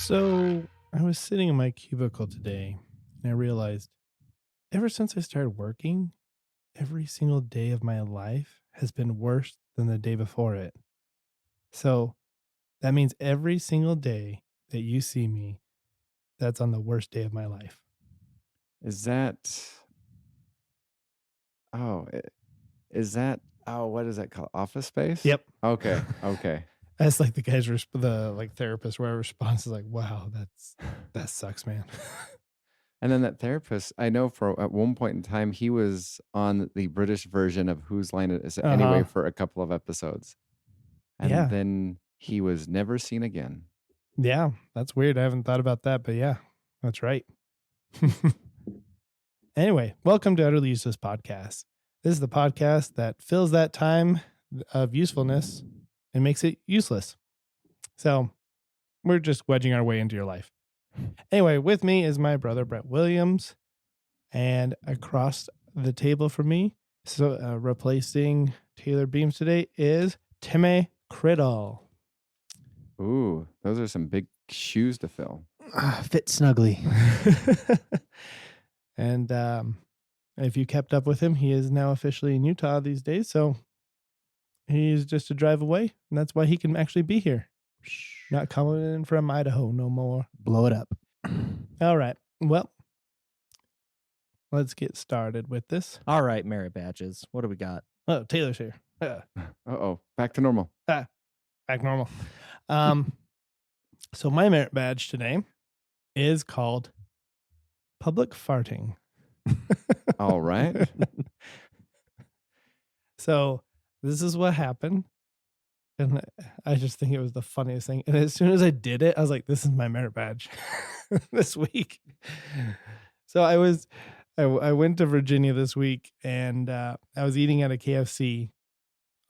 So I was sitting in my cubicle today and I realized ever since I started working, every single day of my life has been worse than the day before it. So that means every single day that you see me, that's on the worst day of my life. Is that oh, is that what is that called? Office Space? Yep. Okay, okay. That's like the guy's the like therapist where response is like, wow, that sucks, man. And then that therapist, I know for at one point in time, he was on the British version of Whose Line It Is It Anyway Uh-huh. for a couple of episodes, and Yeah. then he was never seen again. Yeah. That's weird. I haven't thought about that, but yeah, that's right. Anyway, welcome to Utterly Useless Podcast. This is the podcast that fills that time of usefulness and makes it useless. So we're just wedging our way into your life. Anyway, with me is my brother, Brett Williams. And across the table from me, so replacing Taylor Beams today is Timmy Criddle. Ooh, those are some big shoes to fill. Fit snugly. And if you kept up with him, he is now officially in Utah these days. So he's just a drive away. And that's why he can actually be here. Not coming in from Idaho no more. Blow it up. All right. Well, let's get started with this. All right, merit badges. What do we got? Oh, Taylor's here. Uh-oh, back to normal. Back normal. So my merit badge today is called public farting. All right. So this is what happened. And I just think it was the funniest thing. And as soon as I did it, I was like, this is my merit badge this week. So I went to Virginia this week and I was eating at a KFC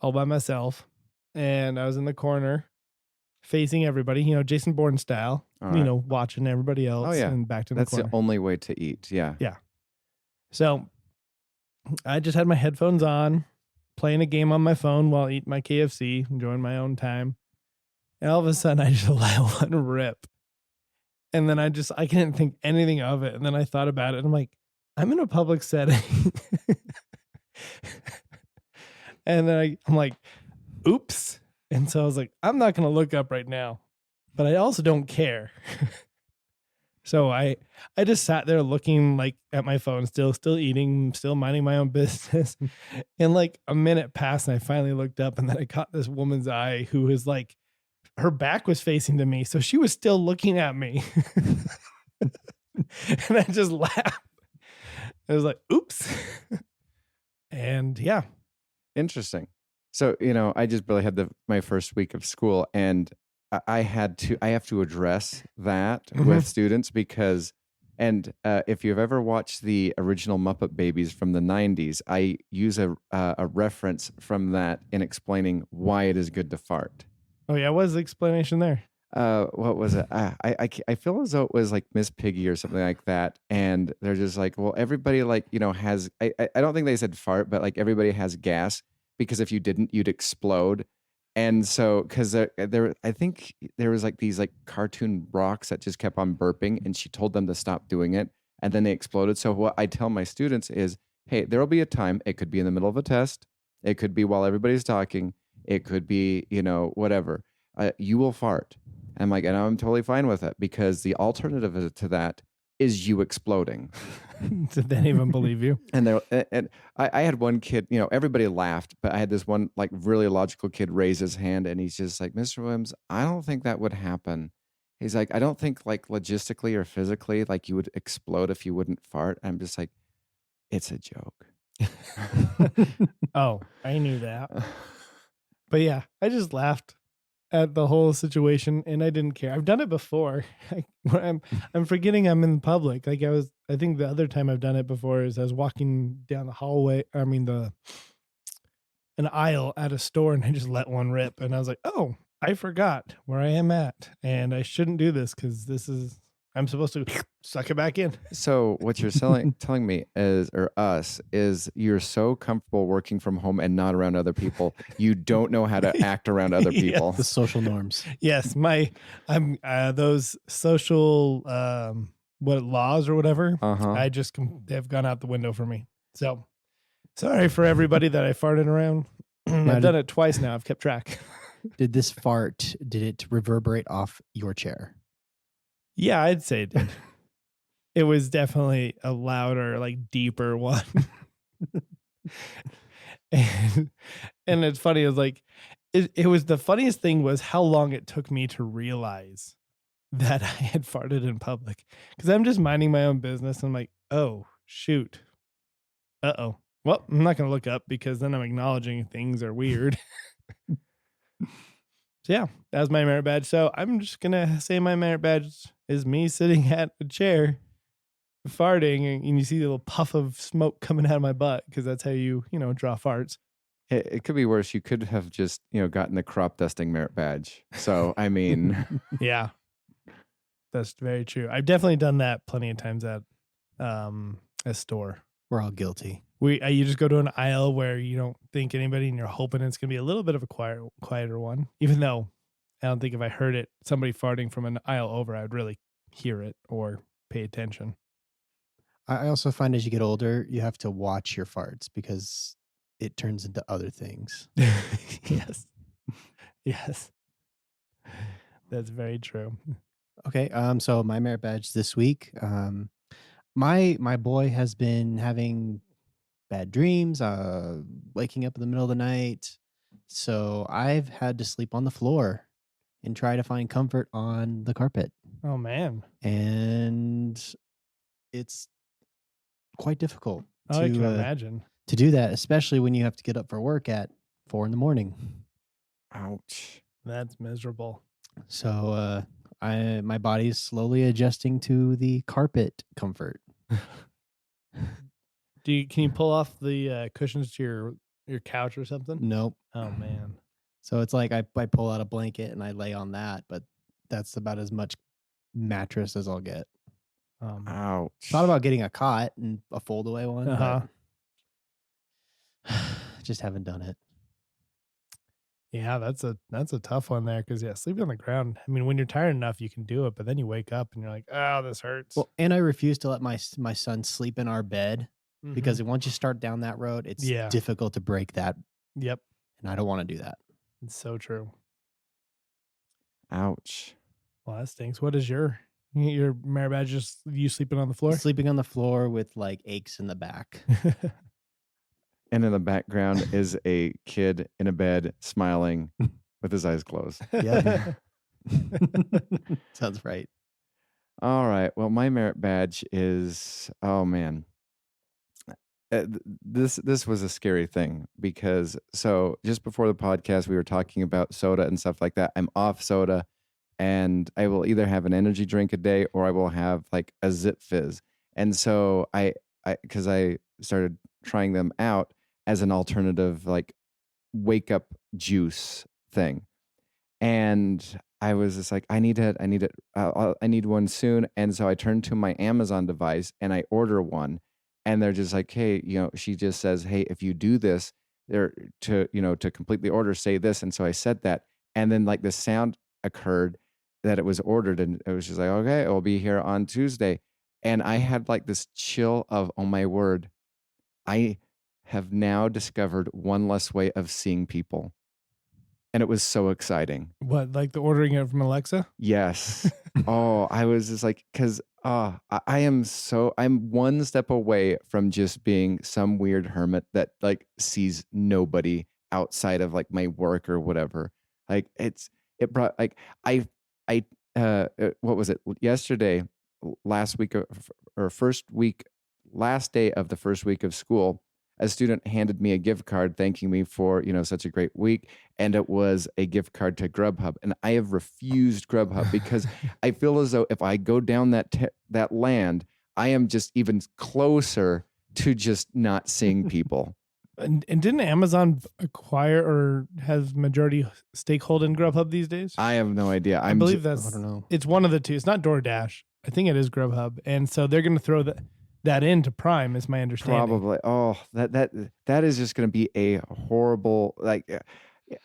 all by myself. And I was in the corner facing everybody, Jason Bourne style, All right. watching everybody else. Oh, yeah. And back to the That's corner. the only way to eat. Yeah. Yeah. So I just had my headphones on, playing a game on my phone while eating my KFC, enjoying my own time. And all of a sudden I just let one rip. And then I couldn't think anything of it. And then I thought about it and I'm like, I'm in a public setting. And then I'm like, oops. And so I was like, I'm not going to look up right now, but I also don't care. So I just sat there looking like at my phone, still eating, still minding my own business. And like a minute passed and I finally looked up and then I caught this woman's eye who was like, her back was facing to me. So she was still looking at me. And I just laughed. I was like, oops. And yeah. Interesting. So, I just barely had my first week of school and I have to address that with students because, if you've ever watched the original Muppet Babies from the 90s, I use a reference from that in explaining why it is good to fart. Oh yeah. What was the explanation there? What was it? I feel as though it was like Miss Piggy or something like that. And they're just like, well, everybody has, I don't think they said fart, but like everybody has gas because if you didn't, you'd explode. And so, because I think there was like these like cartoon rocks that just kept on burping, and she told them to stop doing it, and then they exploded. So what I tell my students is, hey, there will be a time. It could be in the middle of a test. It could be while everybody's talking. It could be, whatever. You will fart. I'm like, and I'm totally fine with it because the alternative to that is you exploding. Did they even believe you? And I had one kid, everybody laughed, but I had this one like really logical kid raise his hand and he's just like, Mr. Williams, I don't think that would happen. He's like, I don't think like logistically or physically, like you would explode if you wouldn't fart. I'm just like, it's a joke. Oh, I knew that. But yeah, I just laughed at the whole situation and I didn't care. I've done it before. I'm forgetting I'm in public. Like I think the other time I've done it before is I was walking down the hallway. An aisle at a store and I just let one rip and I was like, oh, I forgot where I am at and I shouldn't do this because this is I'm supposed to suck it back in. So what you're telling me is you're so comfortable working from home and not around other people, you don't know how to act around other people. The social norms. Yes, I'm those social what laws or whatever. I just have gone out the window for me. So sorry for everybody that I farted around. I've done it twice now. I've kept track. Did this fart, did it reverberate off your chair? Yeah, I'd say it did. It was definitely a louder, like deeper one. and it's funny, it was like it was the funniest thing was how long it took me to realize that I had farted in public. Because I'm just minding my own business. And I'm like, oh shoot. Uh-oh. Well, I'm not gonna look up because then I'm acknowledging things are weird. So yeah, that was my merit badge. So I'm just gonna say my merit badge is me sitting at a chair, farting, and you see a little puff of smoke coming out of my butt because that's how you draw farts. It could be worse. You could have just gotten the crop dusting merit badge. So I mean, Yeah, that's very true. I've definitely done that plenty of times at a store. We're all guilty. You just go to an aisle where you don't think anybody and you're hoping it's going to be a little bit of a quieter one, even though I don't think if I heard somebody farting from an aisle over, I would really hear it or pay attention. I also find as you get older, you have to watch your farts because it turns into other things. Yes. Yes. That's very true. Okay. So my merit badge this week, my boy has been having bad dreams, waking up in the middle of the night. So I've had to sleep on the floor and try to find comfort on the carpet. Oh man. And it's quite difficult I can imagine to do that, especially when you have to get up for work at 4 a.m. Ouch. That's miserable. So my body's slowly adjusting to the carpet comfort. Can you pull off the cushions to your couch or something? Nope. Oh man. So it's like I pull out a blanket and I lay on that, but that's about as much mattress as I'll get. Ouch. Thought about getting a cot and a foldaway one, but just haven't done it. Yeah, that's a tough one there because sleeping on the ground. I mean, when you're tired enough, you can do it, but then you wake up and you're like, oh, this hurts. Well, and I refuse to let my son sleep in our bed because once you start down that road, it's difficult to break that. Yep. And I don't want to do that. It's so true. Ouch. Well, that stinks. What is your merit badge? Just you sleeping on the floor? Sleeping on the floor with like aches in the back. And in the background is a kid in a bed smiling with his eyes closed. Yeah. Sounds right. All right. Well, my merit badge is, oh man. This was a scary thing because so just before the podcast, we were talking about soda and stuff like that. I'm off soda and I will either have an energy drink a day or I will have like a Zip Fizz. And so because I started trying them out as an alternative, like wake up juice thing. And I was just like, I need one soon. And so I turned to my Amazon device and I order one. And they're just like, hey, she just says, hey, if you do this, to complete the order, say this. And so I said that. And then like the sound occurred that it was ordered. And it was just like, okay, it'll be here on Tuesday. And I had like this chill of, oh my word, I have now discovered one less way of seeing people. And it was so exciting. What, like the ordering it from Alexa? Yes. Oh, I was just like, because I'm one step away from just being some weird hermit that like sees nobody outside of like my work or whatever. Like it brought like what was it yesterday, last week or last day of the first week of school, a student handed me a gift card thanking me for, such a great week. And it was a gift card to Grubhub. And I have refused Grubhub because I feel as though if I go down that land, I am just even closer to just not seeing people. And didn't Amazon acquire or has majority stakeholder in Grubhub these days? I have no idea. I believe that's, I don't know. It's one of the two. It's not DoorDash. I think it is Grubhub, and so they're going to throw that into Prime, is my understanding. Probably. Oh, that is just going to be a horrible, like,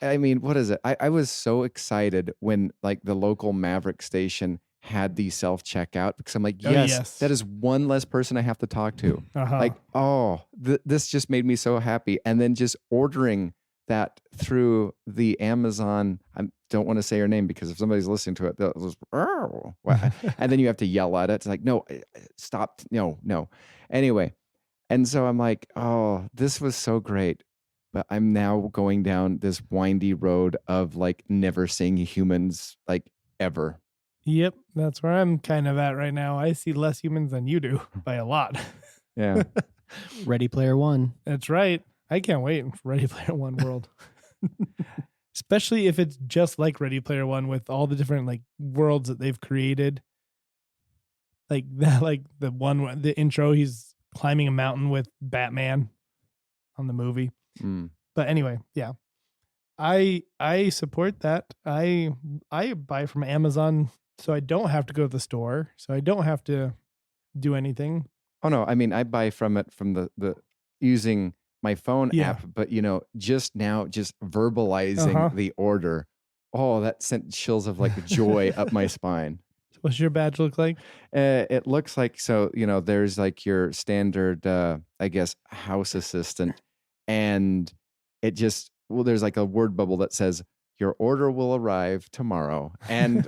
I mean, what is it? I was so excited when like the local Maverick station had the self-checkout because I'm like, Oh, yes, yes. that is one less person I have to talk to. Uh-huh. Like, oh, this just made me so happy. And then just ordering that through the Amazon, I don't want to say her name because if somebody's listening to it, they'll just, oh, and then you have to yell at it. It's like, no, stop. No. Anyway. And so I'm like, oh, this was so great. But I'm now going down this windy road of like never seeing humans like ever. Yep, that's where I'm kind of at right now. I see less humans than you do by a lot. Yeah. Ready Player One. That's right. I can't wait for Ready Player One world. Especially if it's just like Ready Player One with all the different like worlds that they've created. Like that, like the intro, he's climbing a mountain with Batman on the movie. Mm. But anyway, yeah. I support that. I buy from Amazon so I don't have to go to the store. So I don't have to do anything. Oh no, I mean I buy from the using my phone app, but just now just verbalizing the order. Oh, that sent chills of like joy up my spine. What's your badge look like? It looks like, so, there's like your standard, I guess, house assistant. And it just, there's like a word bubble that says, your order will arrive tomorrow. And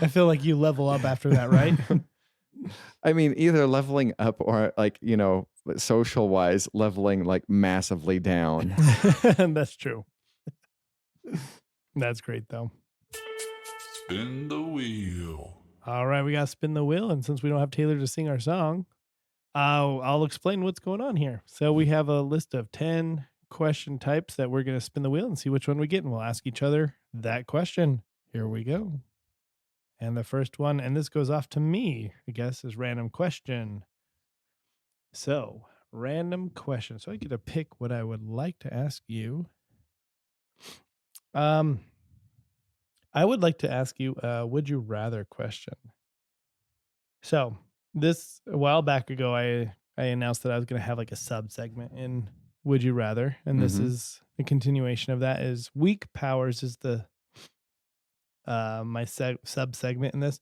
I feel like you level up after that, right? I mean, either leveling up or like, social wise, leveling like massively down. That's true. That's great, though. Spin the wheel. All right, we got to spin the wheel. And since we don't have Taylor to sing our song, I'll explain what's going on here. So we have a list of 10 question types that we're going to spin the wheel and see which one we get. And we'll ask each other that question. Here we go. And the first one, and this goes off to me, I guess, is random question. So, random question. So I get to pick what I would like to ask you. I would like to ask you a would you rather question. So this a while back ago, I announced that I was going to have like a sub segment in Would You Rather, and this is a continuation of that. Is weak powers is the my sub segment in this.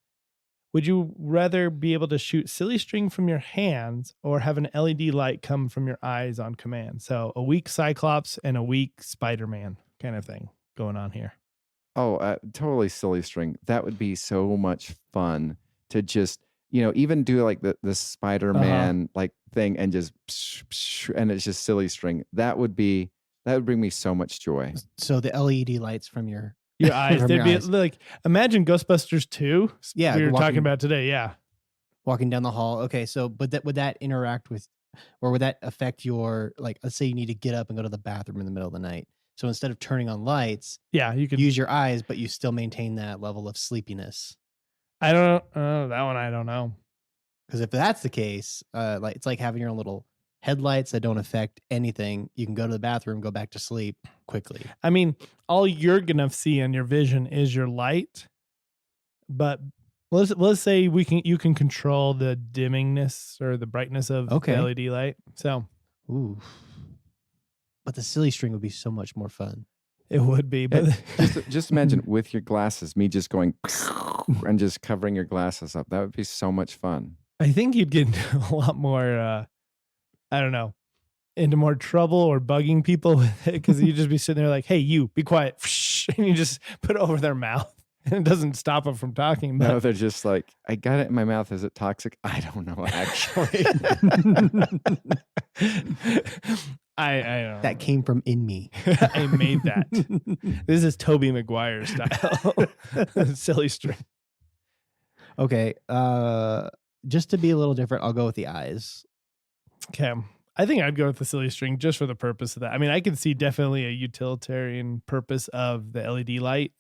Would you rather be able to shoot silly string from your hands or have an LED light come from your eyes on command? So a weak Cyclops and a weak Spider-Man kind of thing going on here. Oh, totally silly string. That would be so much fun to just, even do like the Spider-Man like thing and just, and it's just silly string. That would bring me so much joy. So the LED lights from your eyes. from They'd your be eyes. like, imagine Ghostbusters 2. Yeah, we were walking- talking about today. Yeah. walking down the hall. Okay, so but would that interact with, or would that affect your, like, let's say you need to get up and go to the bathroom in the middle of the night. So instead of turning on lights, Yeah, you could use your eyes, but you still maintain that level of sleepiness. I don't know. That one I don't know. Because if that's the case, like it's like having your own little headlights that don't affect anything. You can go to the bathroom, go back to sleep quickly. I mean, all you're gonna see in your vision is your light. But let's say you can control the dimmingness or the brightness of the LED light. So Ooh. But the silly string would be so much more fun. it would be. But Just imagine with your glasses, me just going and just covering your glasses up. That would be so much fun. I think you'd get into a lot more, I don't know, into more trouble or bugging people with it because you'd just be sitting there like, hey, you, be quiet. And you just put it over their mouth and it doesn't stop them from talking. But No, they're just like, I got it in my mouth. Is it toxic? I don't know, actually. I don't know. That came from in me. I made that. This is Tobey Maguire style. Silly string. Okay. Just to be a little different, I'll go with the eyes. Okay. I think I'd go with the silly string just for the purpose of that. I mean, I can see definitely a utilitarian purpose of the LED light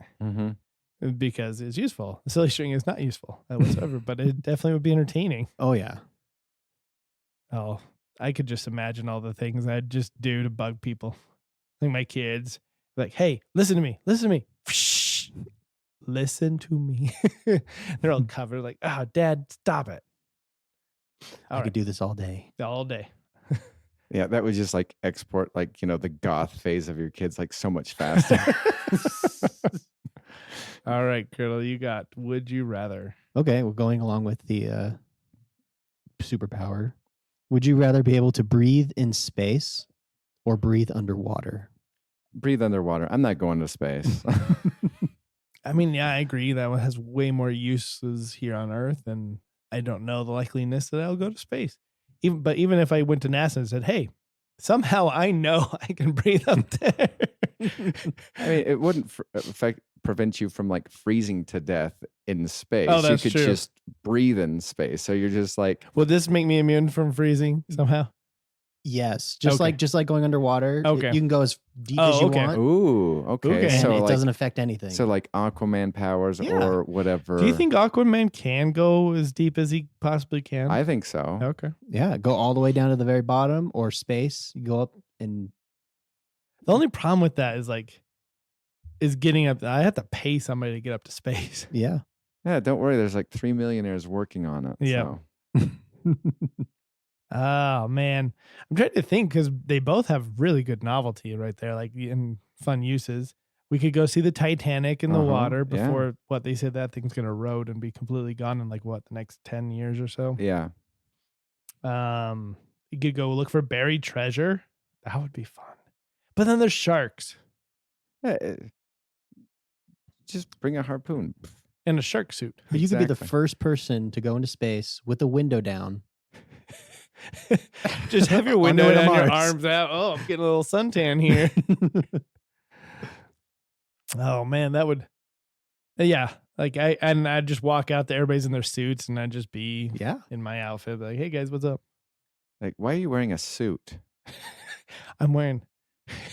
because it's useful. The silly string is not useful whatsoever, but it definitely would be entertaining. Oh, yeah. Oh, I could just imagine all the things I'd just do to bug people. Like my kids, like, hey, listen to me. listen to me. They're all covered like, oh, Dad, stop it. I could do this all day. All day. Yeah, that would just like export like, the goth phase of your kids like so much faster. All right, Curdle, you got would you rather? Okay, we're going along with the superpower. Would you rather be able to breathe in space or breathe underwater? Breathe underwater. I'm not going to space. I mean, yeah, I agree. That one has way more uses here on Earth, and I don't know the likeliness that I'll go to space. Even if I went to NASA and said, hey, somehow I know I can breathe up there. I mean, it wouldn't prevent you from like freezing to death in space. Oh, that's you could true. just breathe in space. So you're just like, Will this make me immune from freezing somehow? Yes, just Okay. like going underwater. Okay. You can go as deep Oh, as you okay. want. ooh, okay. Okay. And So it like, doesn't affect anything. so like Aquaman powers Yeah. or whatever. Do you think Aquaman can go as deep as he possibly can? I think so. Okay. yeah, go all the way down to the very bottom or space. You go up and The only problem with that is getting up. I have to pay somebody to get up to space. yeah. Yeah, don't worry. There's like 3 millionaires working on it. Yeah. So. Oh man, I'm trying to think because they both have really good novelty right there, like in fun uses. We could go see the Titanic in the water yeah. before what they said that thing's gonna erode and be completely gone in like what the next 10 years or so. Yeah. You could go look for buried treasure. That would be fun. But then there's sharks Yeah, just bring a harpoon. in a shark suit. But you could be the Exactly. first person to go into space with the window down. Just have your On window the way to down, your Mars. arms out. Oh, I'm getting a little suntan here. Oh man, that would, yeah. Like I'd just walk out there, everybody's in their suits, and I'd just be Yeah. in my outfit, like, hey guys, what's up? Like, why are you wearing a suit? I'm wearing.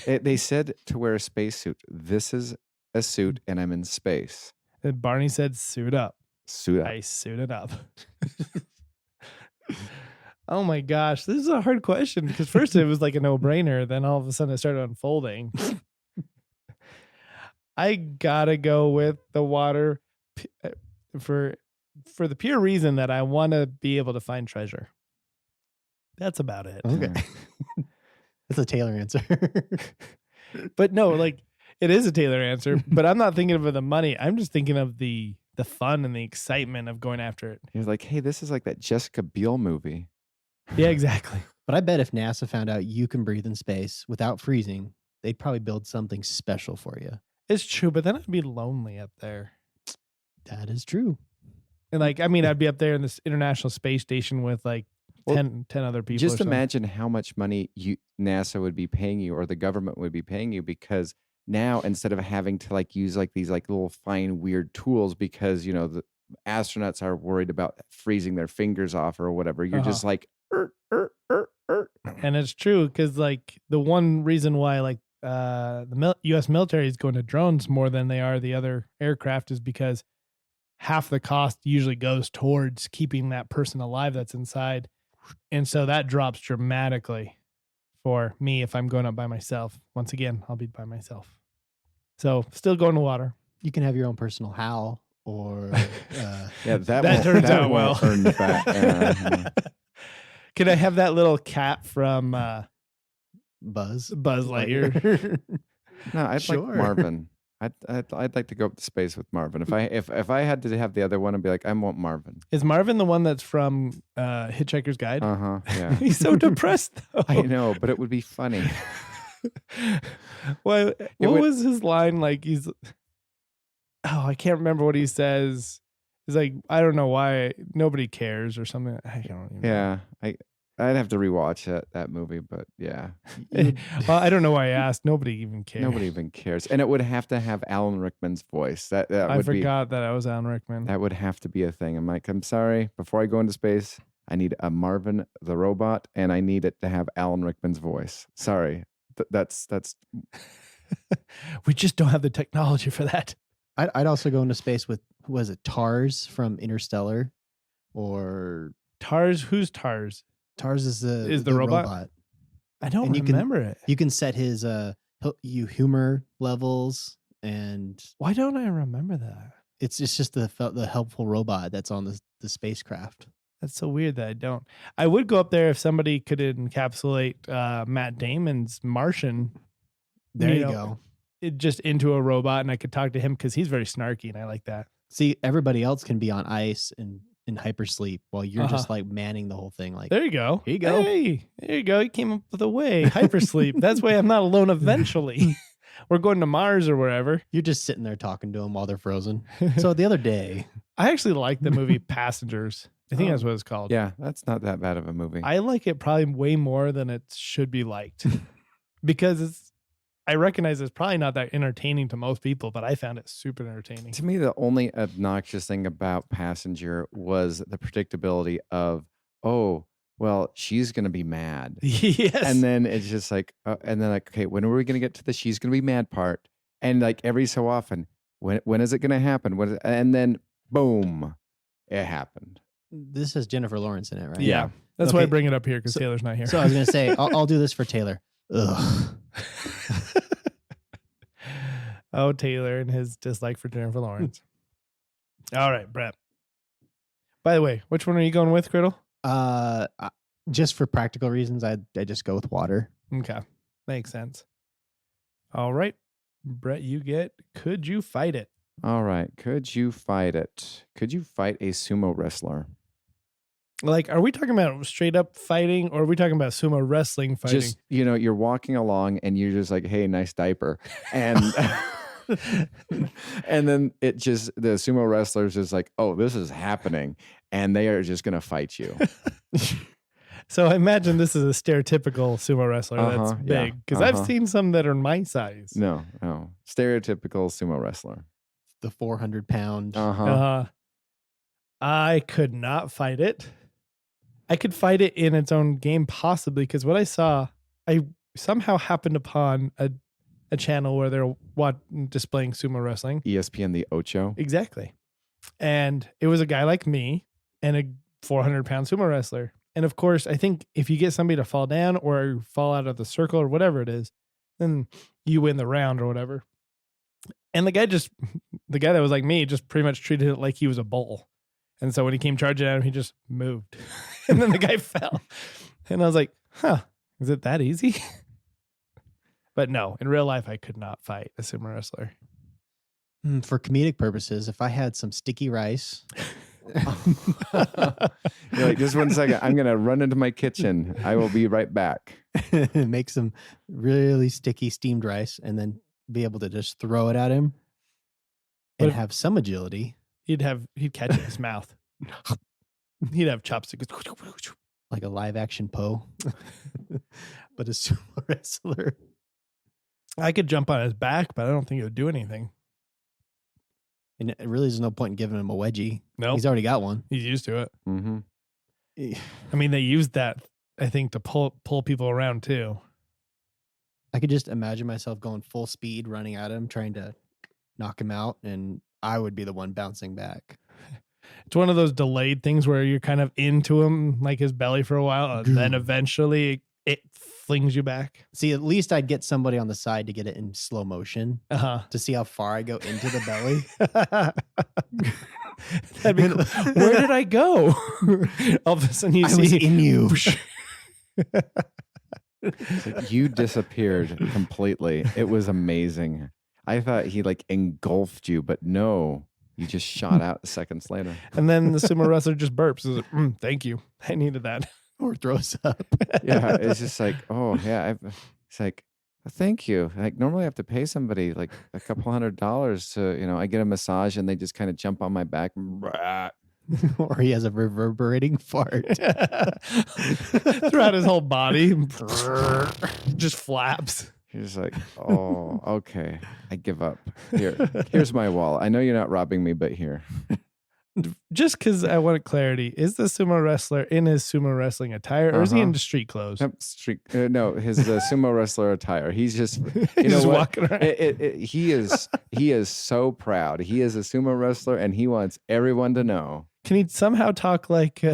They said to wear a spacesuit. This is a suit, and I'm in space. And Barney said, "Suit up." Suit up. I suited up. Oh my gosh, this is a hard question because first it was like a no-brainer, then all of a sudden it started unfolding. I gotta go with the water for the pure reason that I want to be able to find treasure. That's about it. Okay. That's a Taylor answer. But no, like it is a Taylor answer, but I'm not thinking of the money. I'm just thinking of the fun and the excitement of going after it. You're like, hey, this is like that Jessica Biel movie. Yeah, exactly. But I bet if NASA found out you can breathe in space without freezing, they'd probably build something special for you. It's true, but then I'd be lonely up there. That is true. And like, I mean, I'd be up there in this International Space Station with like Well, 10 other people. Just or something. imagine how much money NASA would be paying you, or the government would be paying you, because now instead of having to like use like these like little fine weird tools, because the astronauts are worried about freezing their fingers off or whatever, you're just like And it's true because like the one reason why like the U.S. military is going to drones more than they are the other aircraft is because half the cost usually goes towards keeping that person alive that's inside. And so that drops dramatically for me if I'm going up by myself. Once again, I'll be by myself. So still going to water. You can have your own personal HAL or yeah, That turns out well. won't earn back. Could I have that little cat from Buzz. Buzz Lightyear? No, I'd Sure. like Marvin. I'd like to go up to space with Marvin. If I had to have the other one, I'd be like, I want Marvin. Is Marvin the one that's from Hitchhiker's Guide? Yeah. He's so depressed though. I know, but it would be funny. What was his line? Like I can't remember what he says. He's like, I don't know why nobody cares or something. I don't even know. Yeah, I'd have to rewatch that movie, but yeah, Well, I don't know why I asked. Nobody even cares. nobody even cares, and it would have to have Alan Rickman's voice. That I would forgot that I was Alan Rickman. that would have to be a thing. I'm like, I'm sorry, before I go into space, I need a Marvin the robot, and I need it to have Alan Rickman's voice. Sorry, that's We just don't have the technology for that. I'd also go into space with, who was it, Tars from Interstellar, or Tars. Who's Tars? Tars is the robot? I don't And you can- remember it. You can set his humor levels, and Why don't I remember that? It's just the helpful robot that's on the spacecraft. That's so weird that I don't. I would go up there if somebody could encapsulate Matt Damon's Martian. There you know, go. It just into a robot, and I could talk to him because he's very snarky, and I like that. See, everybody else can be on ice and in hypersleep while you're just like manning the whole thing. Like, There you go. Here you go. Hey, there you go. You came up with a way. Hypersleep. That's why I'm not alone eventually. We're going to Mars or wherever. you're just sitting there talking to them while they're frozen. So the other day, I actually like the movie Passengers. I think that's what it's called. Yeah, that's not that bad of a movie. I like it probably way more than it should be liked because I recognize it's probably not that entertaining to most people, but I found it super entertaining. To me, the only obnoxious thing about Passenger was the predictability of, oh, well, she's going to be mad. Yes. And then it's just like, okay, when are we going to get to the she's going to be mad part? And like every so often, when is it going to happen? And then boom, it happened. this has Jennifer Lawrence in it, right? Yeah. That's why I Okay. bring it up here because Taylor's not here. So I was going to say, I'll do this for Taylor. Ugh. Oh, Taylor and his dislike for Jennifer Lawrence. All right, Brett. By the way, which one are you going with, Criddle? Just for practical reasons, I just go with water. Okay. Makes sense. All right. Brett, you get Could You Fight It? All right. Could you fight it? Could you fight a sumo wrestler? Like, are we talking about straight up fighting or are we talking about sumo wrestling fighting? Just, you're walking along and you're just like, hey, nice diaper. And and then the sumo wrestler's just like, oh, this is happening. And they are just going to fight you. So I imagine this is a stereotypical sumo wrestler that's yeah, big because I've seen some that are my size. No. Stereotypical sumo wrestler. The 400-pound. I could not fight it. I could fight it in its own game possibly because what I saw, I somehow happened upon a channel where they're displaying sumo wrestling. ESPN the Ocho. Exactly. And it was a guy like me and a 400-pound sumo wrestler. And of course, I think if you get somebody to fall down or fall out of the circle or whatever it is, then you win the round or whatever. And the guy that was like me just pretty much treated it like he was a bull. And so when he came charging at him, he just moved. And then the guy fell. And I was like, is it that easy? But no, in real life, I could not fight a sumo wrestler. For comedic purposes, if I had some sticky rice. You're like, just 1 second. I'm going to run into my kitchen. I will be right back. Make some really sticky steamed rice and then be able to just throw it at him and have some agility. He'd catch it in his mouth. He'd have chopsticks. Like a live action Poe, but a sumo wrestler. I could jump on his back, but I don't think it would do anything. And it really there's no point in giving him a wedgie. No, He's already got one. He's used to it. Mm-hmm. I mean, they used that, I think, to pull people around too. I could just imagine myself going full speed, running at him, trying to knock him out, and I would be the one bouncing back. It's one of those delayed things where you're kind of into him, like his belly for a while, and then eventually it flings you back. See, at least I'd get somebody on the side to get it in slow motion to see how far I go into the belly. That'd be cool. Where did I go? All of a sudden you I see was in you. It's like you disappeared completely. It was amazing. I thought he like engulfed you, but no, you just shot out seconds later. And then the sumo wrestler just burps. He's like, thank you. I needed that. Or throws up. Yeah, it's just like, oh yeah. It's like, thank you. Like normally I have to pay somebody like a couple $100 to, I get a massage and they just kind of jump on my back. Or he has a reverberating fart. Throughout his whole body. Just flaps. You're just like, oh, okay. I give up. Here's my wallet. I know you're not robbing me, but here. Just because I wanted clarity, is the sumo wrestler in his sumo wrestling attire or is he in street clothes? No, his sumo wrestler attire. He's just, He's just walking around. He is so proud. He is a sumo wrestler and he wants everyone to know. Can he somehow talk like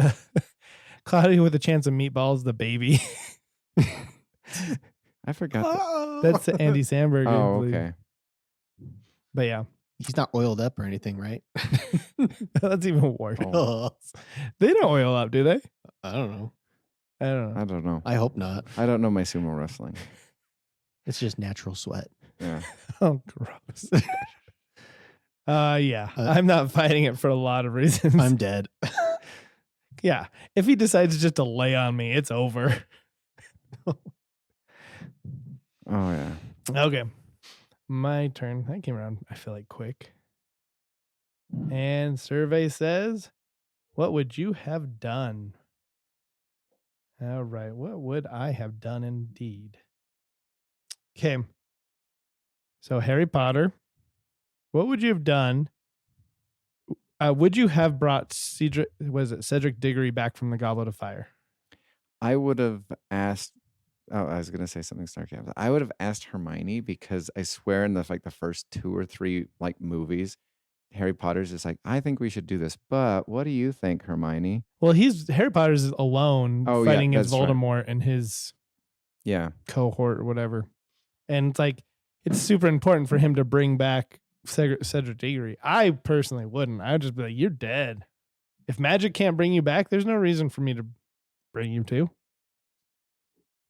Cloudy with a Chance of Meatballs, the baby? I forgot that. That's Andy Samberg. I Oh, believe. okay. But yeah, He's not oiled up or anything, right? That's even worse. Oh. They don't oil up, do they? I don't know. I don't know. I don't know. I hope not. I don't know my sumo wrestling. It's just natural sweat. Yeah. Oh, gross. Yeah. I'm not fighting it for a lot of reasons. I'm dead. Yeah. If he decides just to lay on me, it's over. Oh yeah. Okay. My turn. That came around, I feel like, quick. And survey says, what would you have done? All right. What would I have done indeed? Okay. So Harry Potter, what would you have done? Would you have brought Cedric Diggory back from the Goblet of Fire? I would have asked. Oh, I was gonna say something sarcastic. I would have asked Hermione because I swear in the first 2 or 3 movies, Harry Potter's just like, I think we should do this, but what do you think, Hermione? Well, Harry Potter's alone Oh, yeah, fighting against that's right. Voldemort and his Yeah. cohort or whatever. And it's like, it's super important for him to bring back Cedric Diggory. I personally wouldn't. I would just be like, you're dead. If magic can't bring you back, there's no reason for me to bring you to.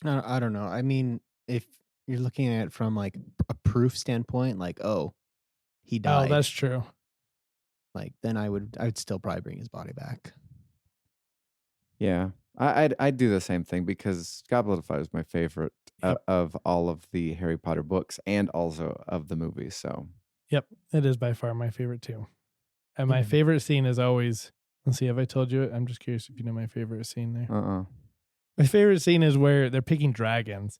I don't know. I mean, if you're looking at it from a proof standpoint, he died. Oh, that's true. Then I would still probably bring his body back. Yeah. I'd do the same thing because Goblet of Fire is my favorite of all of the Harry Potter books and also of the movies. So Yep, it is by far my favorite too. And my favorite scene is always, let's see, have I told you it? I'm just curious if you know my favorite scene there. My favorite scene is where they're picking dragons.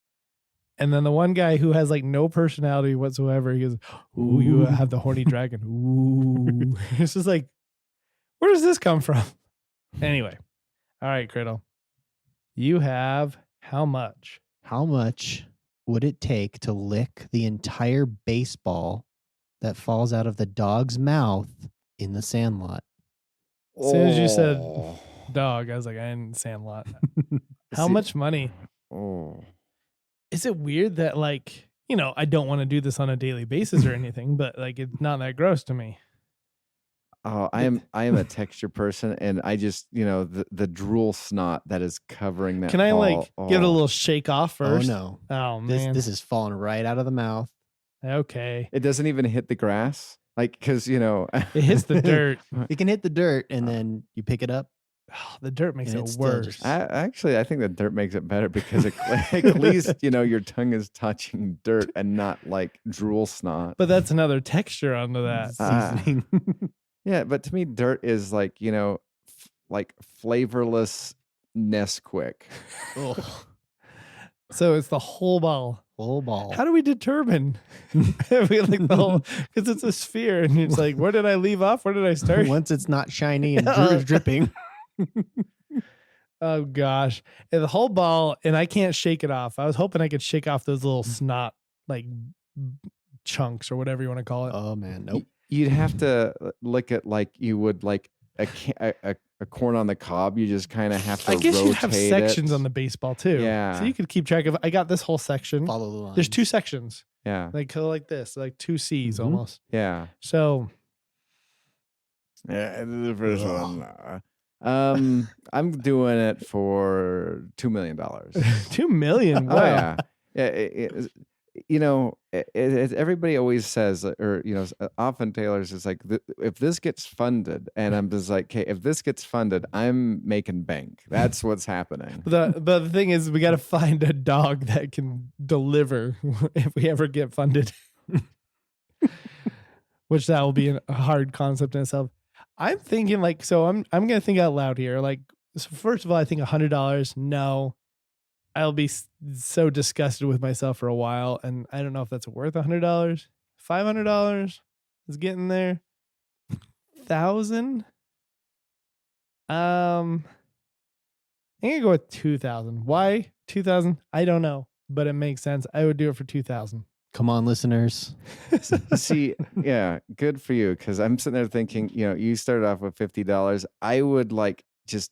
And then the one guy who has no personality whatsoever, he goes, ooh, you have the horny dragon. Ooh. It's just like, where does this come from? Anyway. All right, Criddle. You have how much? How much would it take to lick the entire baseball that falls out of the dog's mouth in the Sandlot? As soon as you said dog, I was like, I didn't Sandlot. How much money? Oh. Is it weird that I don't want to do this on a daily basis or anything, but it's not that gross to me. Oh, I am a texture person, and I just the drool snot that is covering that. Can I give it a oh. little shake off first? Oh no! Oh man, this is falling right out of the mouth. Okay, It doesn't even hit the grass, because it hits the dirt. It can hit the dirt, and then you pick it up. Oh, the dirt makes And it it's still worse. just- I think the dirt makes it better because at least your tongue is touching dirt and not drool snot. But that's another texture onto that. Seasoning. Yeah, but to me, dirt is flavorless Nesquik. Ugh. So it's the whole ball. Whole ball. How do we determine? We the whole, because it's a sphere, and it's where did I leave off? Where did I start? Once it's not shiny and dripping. Oh gosh, and the whole ball, and I can't shake it off. I was hoping I could shake off those little snot chunks or whatever you want to call it. Oh man, nope. You'd have to lick it like you would a corn on the cob. You just kind of have to. I guess rotate you'd have sections it. on the baseball too. Yeah. So you could keep track of. I got this whole section. Follow the line. There's 2 sections. Yeah. Like this, 2 C's Mhm. almost. Yeah. So Yeah. The first one. I'm doing it for $2 million. $2 million. Wow. Oh yeah. Yeah. Everybody always says, or often Taylor's is like, if this gets funded, and I'm just like, okay, if this gets funded, I'm making bank. That's what's happening. But the thing is, we got to find a dog that can deliver if we ever get funded. Which that will be a hard concept in itself. I'm thinking I'm gonna think out loud here. So first of all, I think $100. No, I'll be so disgusted with myself for a while, and I don't know if that's worth $100. $500 is getting there. 1,000. I'm gonna go with 2,000. Why 2,000? I don't know, but it makes sense. I would do it for 2,000. Come on, listeners. See, yeah, good for you. Because I'm sitting there thinking, you started off with $50. I would just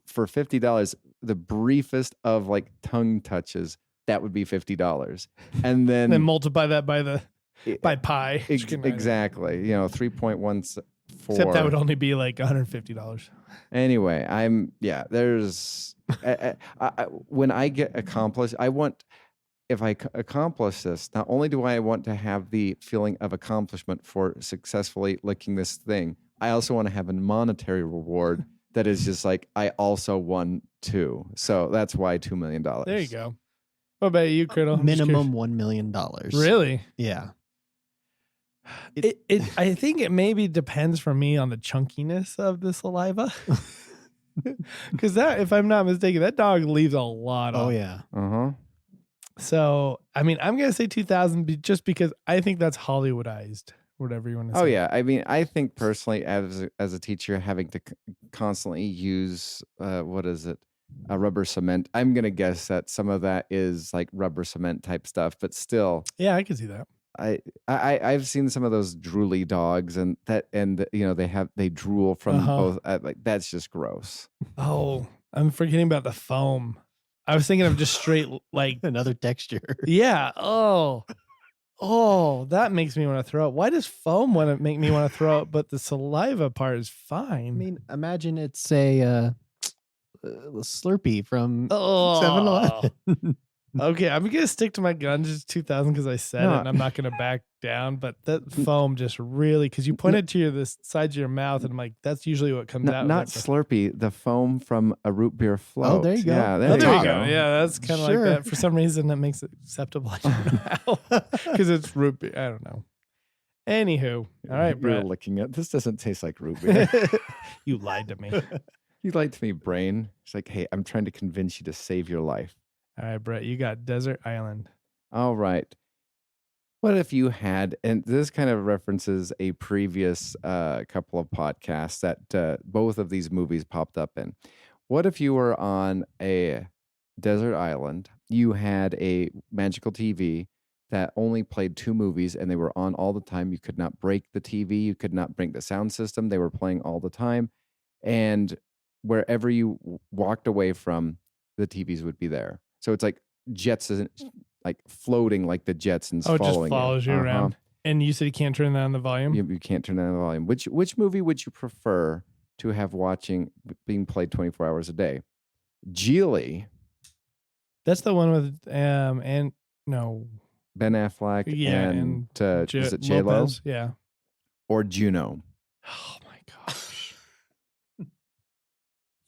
for $50, the briefest of tongue touches, that would be $50, and then multiply that by the by pi. Exactly. 3.14. Except that would only be like $150. Anyway, there's when I get accomplished, if I accomplish this, not only do I want to have the feeling of accomplishment for successfully licking this thing, I also want to have a monetary reward that is just like, I also won too. So that's why $2 million. There you go. What about you, Criddle? Minimum $1 million. Really? Yeah. I think it maybe depends for me on the chunkiness of the saliva. Because that, if I'm not mistaken, that dog leaves a lot of. Oh, yeah. Uh-huh. So, I mean, I'm going to say 2,000 just because I think that's Hollywoodized, whatever you want to say. Oh, yeah. I mean, I think personally, as a teacher, having to constantly use, a rubber cement. I'm going to guess that some of that is like rubber cement type stuff, but still. Yeah, I can see that. I've seen some of those drooly dogs and they drool from both. Like that's just gross. Oh, I'm forgetting about the foam. I was thinking of just straight like another texture. Yeah. Oh, that makes me want to throw up. Why does foam want to make me want to throw up, but the saliva part is fine? I mean, imagine it's a Slurpee from 7-Eleven. Okay, I'm gonna stick to my guns, just 2,000 because I said it, and I'm not gonna back down. But that foam just really, because you pointed to the sides of your mouth, and I'm like, that's usually what comes out. Not Slurpee, the foam from a root beer float. Oh, there you go. Yeah, there you go. Yeah, that's kind of like that. For some reason, that makes it acceptable. I don't know because it's root beer. I don't know. Anywho, all right, Brett. You're looking at this. Doesn't taste like root beer. You lied to me. You lied to me, brain. It's like, hey, I'm trying to convince you to save your life. All right, Brett, you got Desert Island. All right. What if you had, and this kind of references a previous couple of podcasts that both of these movies popped up in. What if you were on a desert island, you had a magical TV that only played 2 movies and they were on all the time. You could not break the TV. You could not break the sound system. They were playing all the time. And wherever you walked away from, the TVs would be there. So it's like Jetsons, like floating like the Jetsons. Oh, it following just follows you around. And you said you can't turn down the volume? You can't turn down the volume. Which movie would you prefer to have being played 24 hours a day? Geely. That's the one with Ben Affleck and is it J-Lo? Lopez, yeah. Or Juno. Oh my gosh.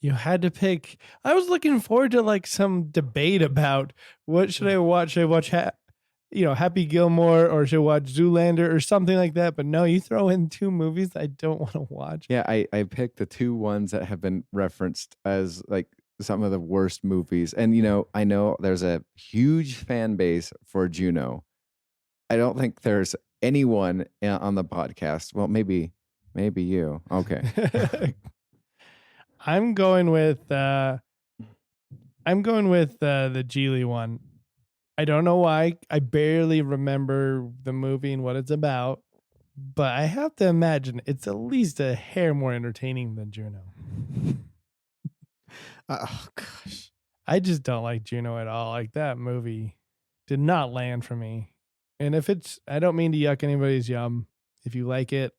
You had to pick. I was looking forward to like some debate about what should I watch? Should I watch Happy Gilmore, or should I watch Zoolander or something like that? But no, you throw in 2 movies I don't want to watch. Yeah, I picked the 2 ones that have been referenced as like some of the worst movies. And I know there's a huge fan base for Juno. I don't think there's anyone on the podcast. Well, maybe you. Okay. I'm going with the Geely one. I don't know why. I barely remember the movie and what it's about, but I have to imagine it's at least a hair more entertaining than Juno. Oh gosh. I just don't like Juno at all. Like that movie did not land for me. And I don't mean to yuck anybody's yum. If you like it,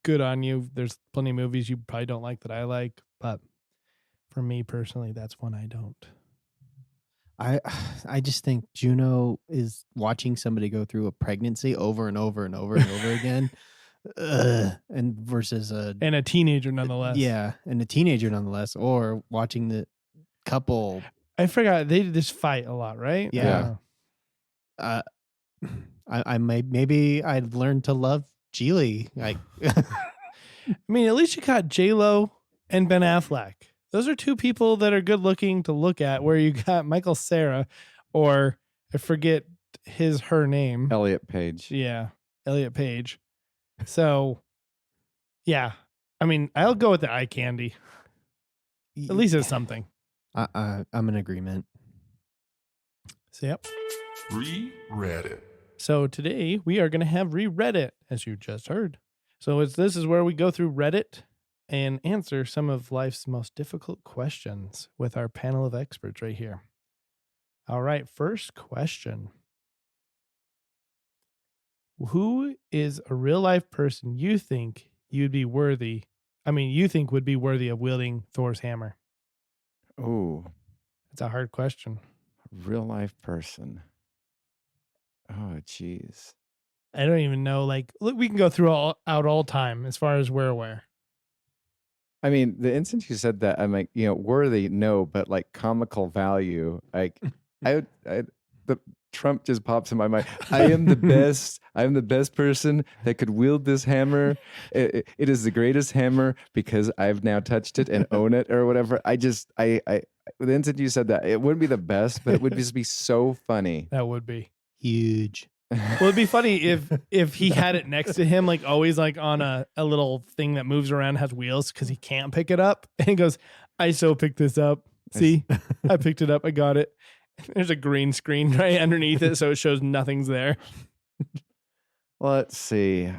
good on you. There's plenty of movies you probably don't like that I like, but for me personally, that's one I don't. I just think Juno is watching somebody go through a pregnancy over and over and over and over again. And versus and a teenager nonetheless. Yeah, and a teenager nonetheless, or watching the couple. I forgot they just fight a lot, right? Yeah. Maybe I'd learn to love Geely. I mean, at least you got J-Lo and Ben Affleck. Those are 2 people that are good looking to look at, where you got Michael Cera, or I forget her name. Elliot Page. Yeah. Elliot Page. So yeah. I mean, I'll go with the eye candy. At least it's something. I'm in agreement. So yep. Re-Redit. So today we are going to have Re-Redit, as you just heard. So this is where we go through Reddit and answer some of life's most difficult questions with our panel of experts right here. All right, first question. Who is a real life person you think you'd be worthy? I mean, you think would be worthy of wielding Thor's hammer? Oh, It's a hard question. real life person. Oh, geez. I don't even know. Like, look, we can go through all time as far as we're aware. I mean, the instant you said that, I'm like, worthy, no, but like comical value, like the Trump just pops in my mind. I am the best. I am the best person that could wield this hammer. It is the greatest hammer because I've now touched it and own it or whatever. The instant you said that, it wouldn't be the best, but it would just be so funny. That would be Huge. Well, it'd be funny if he had it next to him, like always, like on a little thing that moves around, has wheels because he can't pick it up, and he goes, "I so picked this up. See, I picked it up. I got it." There's a green screen right underneath it, so it shows nothing's there. Let's see,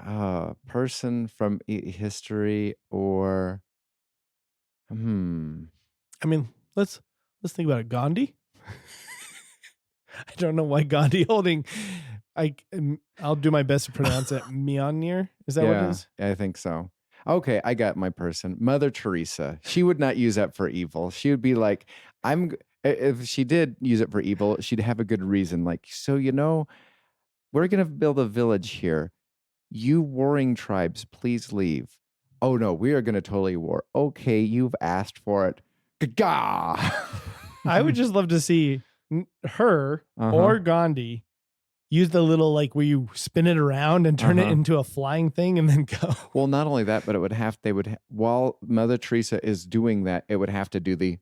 person from history or, I mean, let's think about it. Gandhi. I don't know why Gandhi holding. I'll do my best to pronounce it. Mjölnir. Is that what it is? I think so. Okay, I got my person. Mother Teresa. She would not use that for evil. She would be like, if she did use it for evil, she'd have a good reason. Like, so, we're going to build a village here. You warring tribes, please leave. Oh, no, we are going to totally war. Okay, you've asked for it. Gah! I would just love to see her or Gandhi use the little, like, where you spin it around and turn it into a flying thing and then go. Well, not only that, but while Mother Teresa is doing that, it would have to do the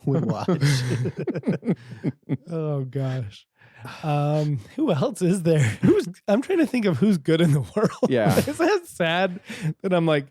Would watch. Oh gosh. Who else is there? I'm trying to think of who's good in the world. Yeah. Is that sad that I'm like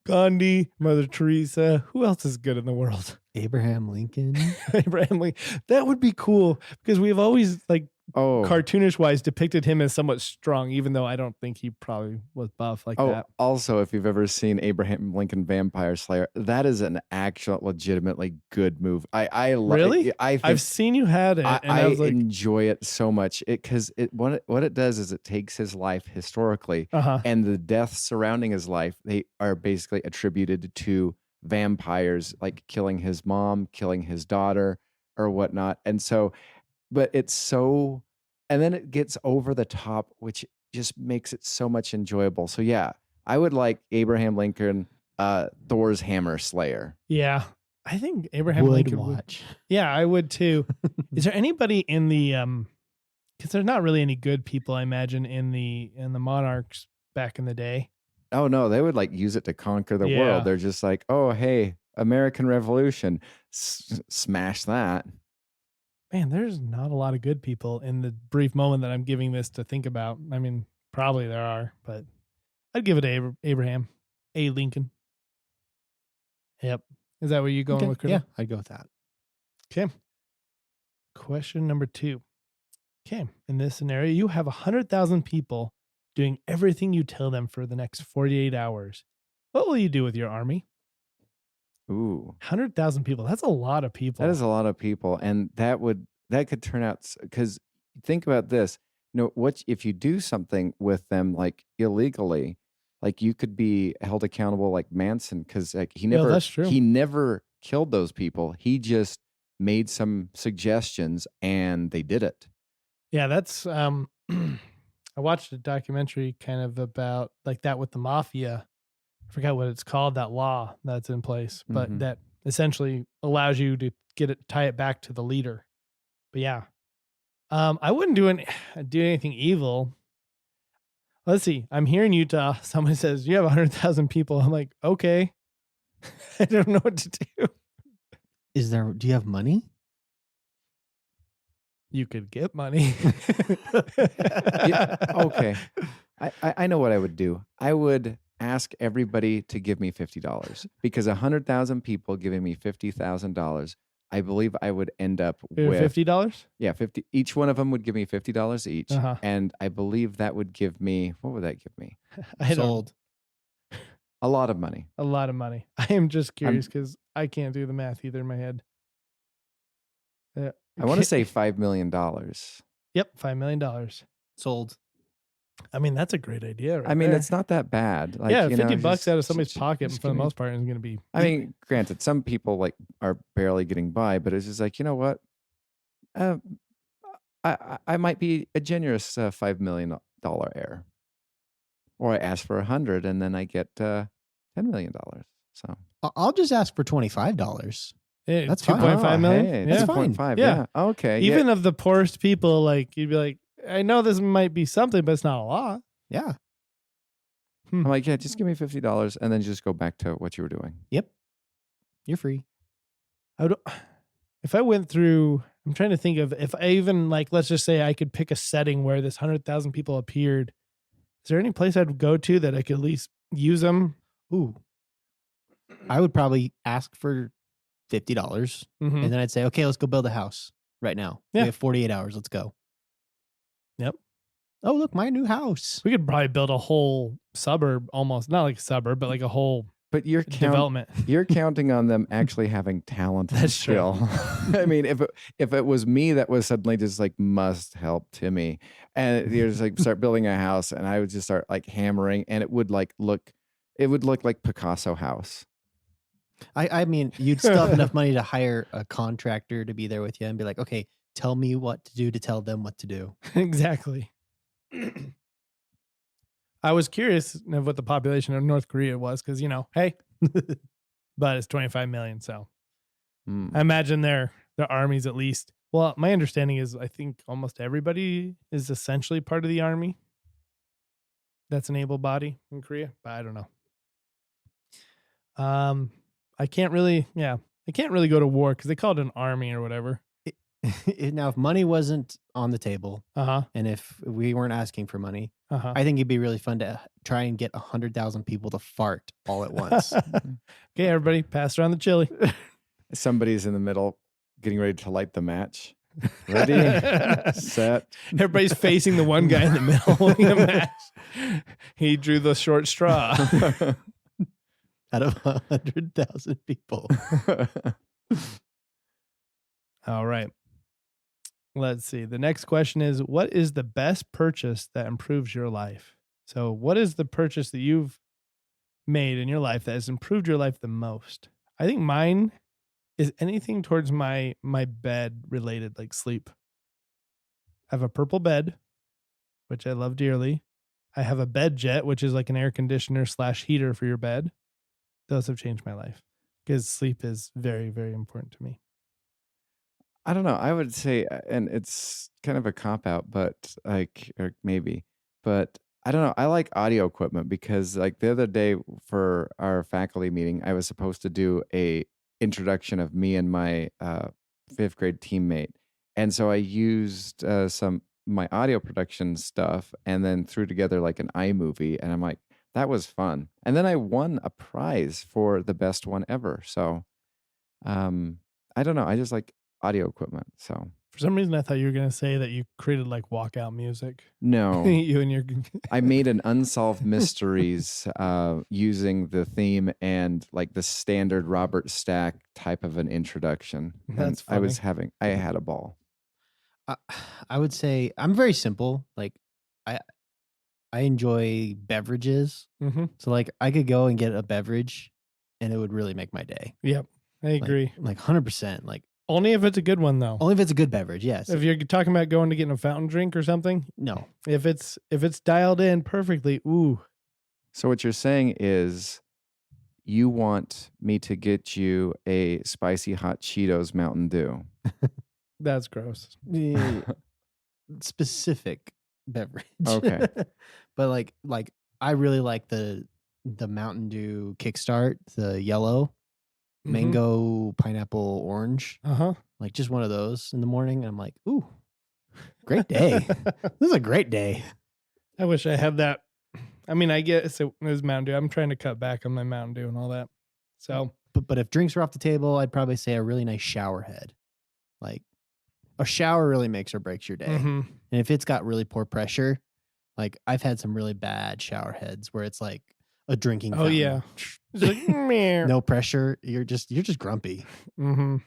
Gandhi, Mother Teresa? Who else is good in the world? Abraham Lincoln. Abraham Lincoln. That would be cool because we've always, like, cartoonish wise, depicted him as somewhat strong, even though I don't think he probably was buff like that. Also, if you've ever seen Abraham Lincoln Vampire Slayer, that is an actual legitimately good move. Really? I've seen you had it, and I was like, enjoy it so much because what it does is it takes his life historically, and the deaths surrounding his life, they are basically attributed to vampires, like killing his mom, killing his daughter, or whatnot, and so. But it's so, and then it gets over the top, which just makes it so much enjoyable. So yeah, I would like Abraham Lincoln, Thor's hammer slayer. Yeah, I think Abraham Lincoln would. Yeah, I would too. Is there anybody in the because there's not really any good people, I imagine, in the monarchs back in the day. Oh no, they would like use it to conquer the world. They're just like, oh hey, American Revolution, smash that. Man, there's not a lot of good people in the brief moment that I'm giving this to think about. I mean, probably there are, but I'd give it to Abraham A. Lincoln. Yep. Is that where you're going with, Chris? Yeah, I'd go with that. Okay. Question number 2. Okay. In this scenario, you have 100,000 people doing everything you tell them for the next 48 hours. What will you do with your army? Ooh, 100,000 people. That's a lot of people. That is a lot of people, and that could turn out, because think about this. What if you do something with them like illegally? Like you could be held accountable, like Manson, because like he never killed those people. He just made some suggestions, and they did it. Yeah, that's. I watched a documentary kind of about like that with the mafia. I forgot what it's called, that law that's in place, but that essentially allows you to tie it back to the leader. But yeah, I wouldn't do anything evil. Let's see. I'm here in Utah. Someone says you have 100,000 people. I'm like, okay, I don't know what to do. Do you have money? You could get money. Yeah, okay. I know what I would do. I would ask everybody to give me $50 because 100,000 people giving me $50,000, I believe I would end up with $50. Yeah, 50. Each one of them would give me $50 each, and I believe that would give me, what would that give me? Sold. A lot of money. A lot of money. I am just curious because I can't do the math either in my head. I want to say $5 million. Yep, $5 million. Sold. I mean, that's a great idea. Right I mean, there. it's not that bad. Like, yeah, you 50 know, bucks just- out of somebody's just- pocket just for the give me- most part is going to be. I mean, granted, some people like are barely getting by, but it's just like, you know what? I might be a generous $5 million heir, or I ask for 100 and then I get $10 million. So I'll just ask for $25. Yeah, That's fine. 2.5 million. Hey, yeah. That's fine. 2.5. Yeah. Yeah. Okay. Even of the poorest people, like you'd be like, I know this might be something, but it's not a lot. Yeah. I'm like, yeah, just give me $50 and then just go back to what you were doing. Yep. You're free. If I went through, I'm trying to think of if I even like, let's just say I could pick a setting where this 100,000 people appeared. Is there any place I'd go to that I could at least use them? Ooh. I would probably ask for $50 Mhm. and then I'd say, okay, let's go build a house right now. Yeah. We have 48 hours. Let's go. Yep. Oh, look, my new house. We could probably build a whole suburb, almost not like a suburb, but like a whole But you're development. You're counting on them actually having talent and That's true. skill. I mean, if it was me that was suddenly just like must help Timmy, and you're just like start building a house, and I would just start like hammering, and it would look like Picasso house. I mean, you'd still have enough money to hire a contractor to be there with you and be like, okay, tell me what to do to tell them what to do. Exactly. I was curious of what the population of North Korea was because, hey, but it's 25 million. So I imagine their armies at least. Well, my understanding is I think almost everybody is essentially part of the army. That's an able body in Korea, but I don't know. I can't really go to war because they call it an army or whatever. Now, if money wasn't on the table Uh-huh. and if we weren't asking for money, Uh-huh. I think it'd be really fun to try and get 100,000 people to fart all at once. Okay, everybody, pass around the chili. Somebody's in the middle getting ready to light the match. Ready, set. Everybody's facing the one guy in the middle holding a match. He drew the short straw. Out of 100,000 people. All right. Let's see. The next question is, what is the best purchase that improves your life? So what is the purchase that you've made in your life that has improved your life the most? I think mine is anything towards my bed related, like sleep. I have a purple bed, which I love dearly. I have a bed jet, which is like an air conditioner / heater for your bed. Those have changed my life because sleep is very, very important to me. I don't know. I would say, and it's kind of a cop out, but or maybe, but I don't know. I like audio equipment because like the other day for our faculty meeting, I was supposed to do a introduction of me and my 5th grade teammate. And so I used my audio production stuff and then threw together like an iMovie. And I'm like, that was fun. And then I won a prize for the best one ever. So I don't know. I just like audio equipment. So For some reason, I thought you were going to say that you created like walkout music. no, You and your. I made an Unsolved Mysteries using the theme and like the standard Robert Stack type of an introduction. That's And I had a ball. I would say I'm very simple. Like I enjoy beverages. Mm-hmm. So like I could go and get a beverage and it would really make my day. Yep, I agree. Like 100%. Like Only if it's a good one, though. only if it's a good beverage. Yes. If you're talking about going to get a fountain drink or something, No. if it's dialed in perfectly, ooh, So what you're saying is you want me to get you a spicy hot Cheetos Mountain Dew. that's gross. Specific beverage. Okay. But like I really like the Mountain Dew Kickstart, the yellow, mango, pineapple, orange. Uh-huh. Like just one of those in the morning. And I'm like, ooh, great day. This is a great day. I wish I had that. I mean, I guess it was Mountain Dew. I'm trying to cut back on my Mountain Dew and all that. So, But if drinks are off the table, I'd probably say a really nice shower head. Like a shower really makes or breaks your day. mhm. And if it's got really poor pressure, like I've had some really bad shower heads where it's like a drinking Oh, fountain. yeah. It's like, meh. No pressure. You're just grumpy. Mm-hmm.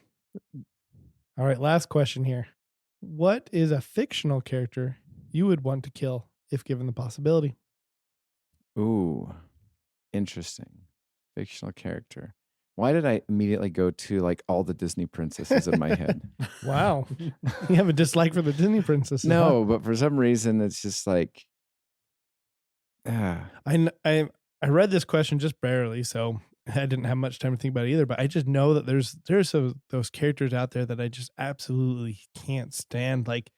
All right, last question here. What is a fictional character you would want to kill if given the possibility? Ooh, interesting. Fictional character. Why did I immediately go to like all the Disney princesses in my head? Wow. You have a dislike for the Disney princesses, huh? No, but for some reason it's just like, I read this question just barely, so I didn't have much time to think about it either. But I just know that there's those characters out there that I just absolutely can't stand. Like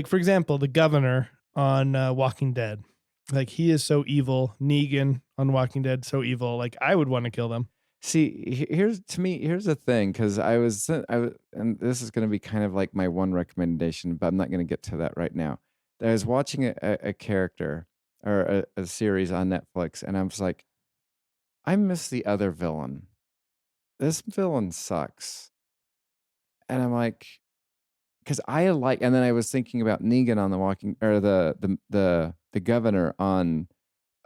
for example, the governor on Walking Dead. Like he is so evil. Negan on Walking Dead, so evil. Like I would want to kill them. see, here's the thing, because I was, and this is going to be kind of like my one recommendation, but I'm not going to get to that right now. I was watching a character or a series on Netflix, and I was like, I miss the other villain. This villain sucks. And I'm like, because I like, and then I was thinking about Negan on the Walking, or the governor on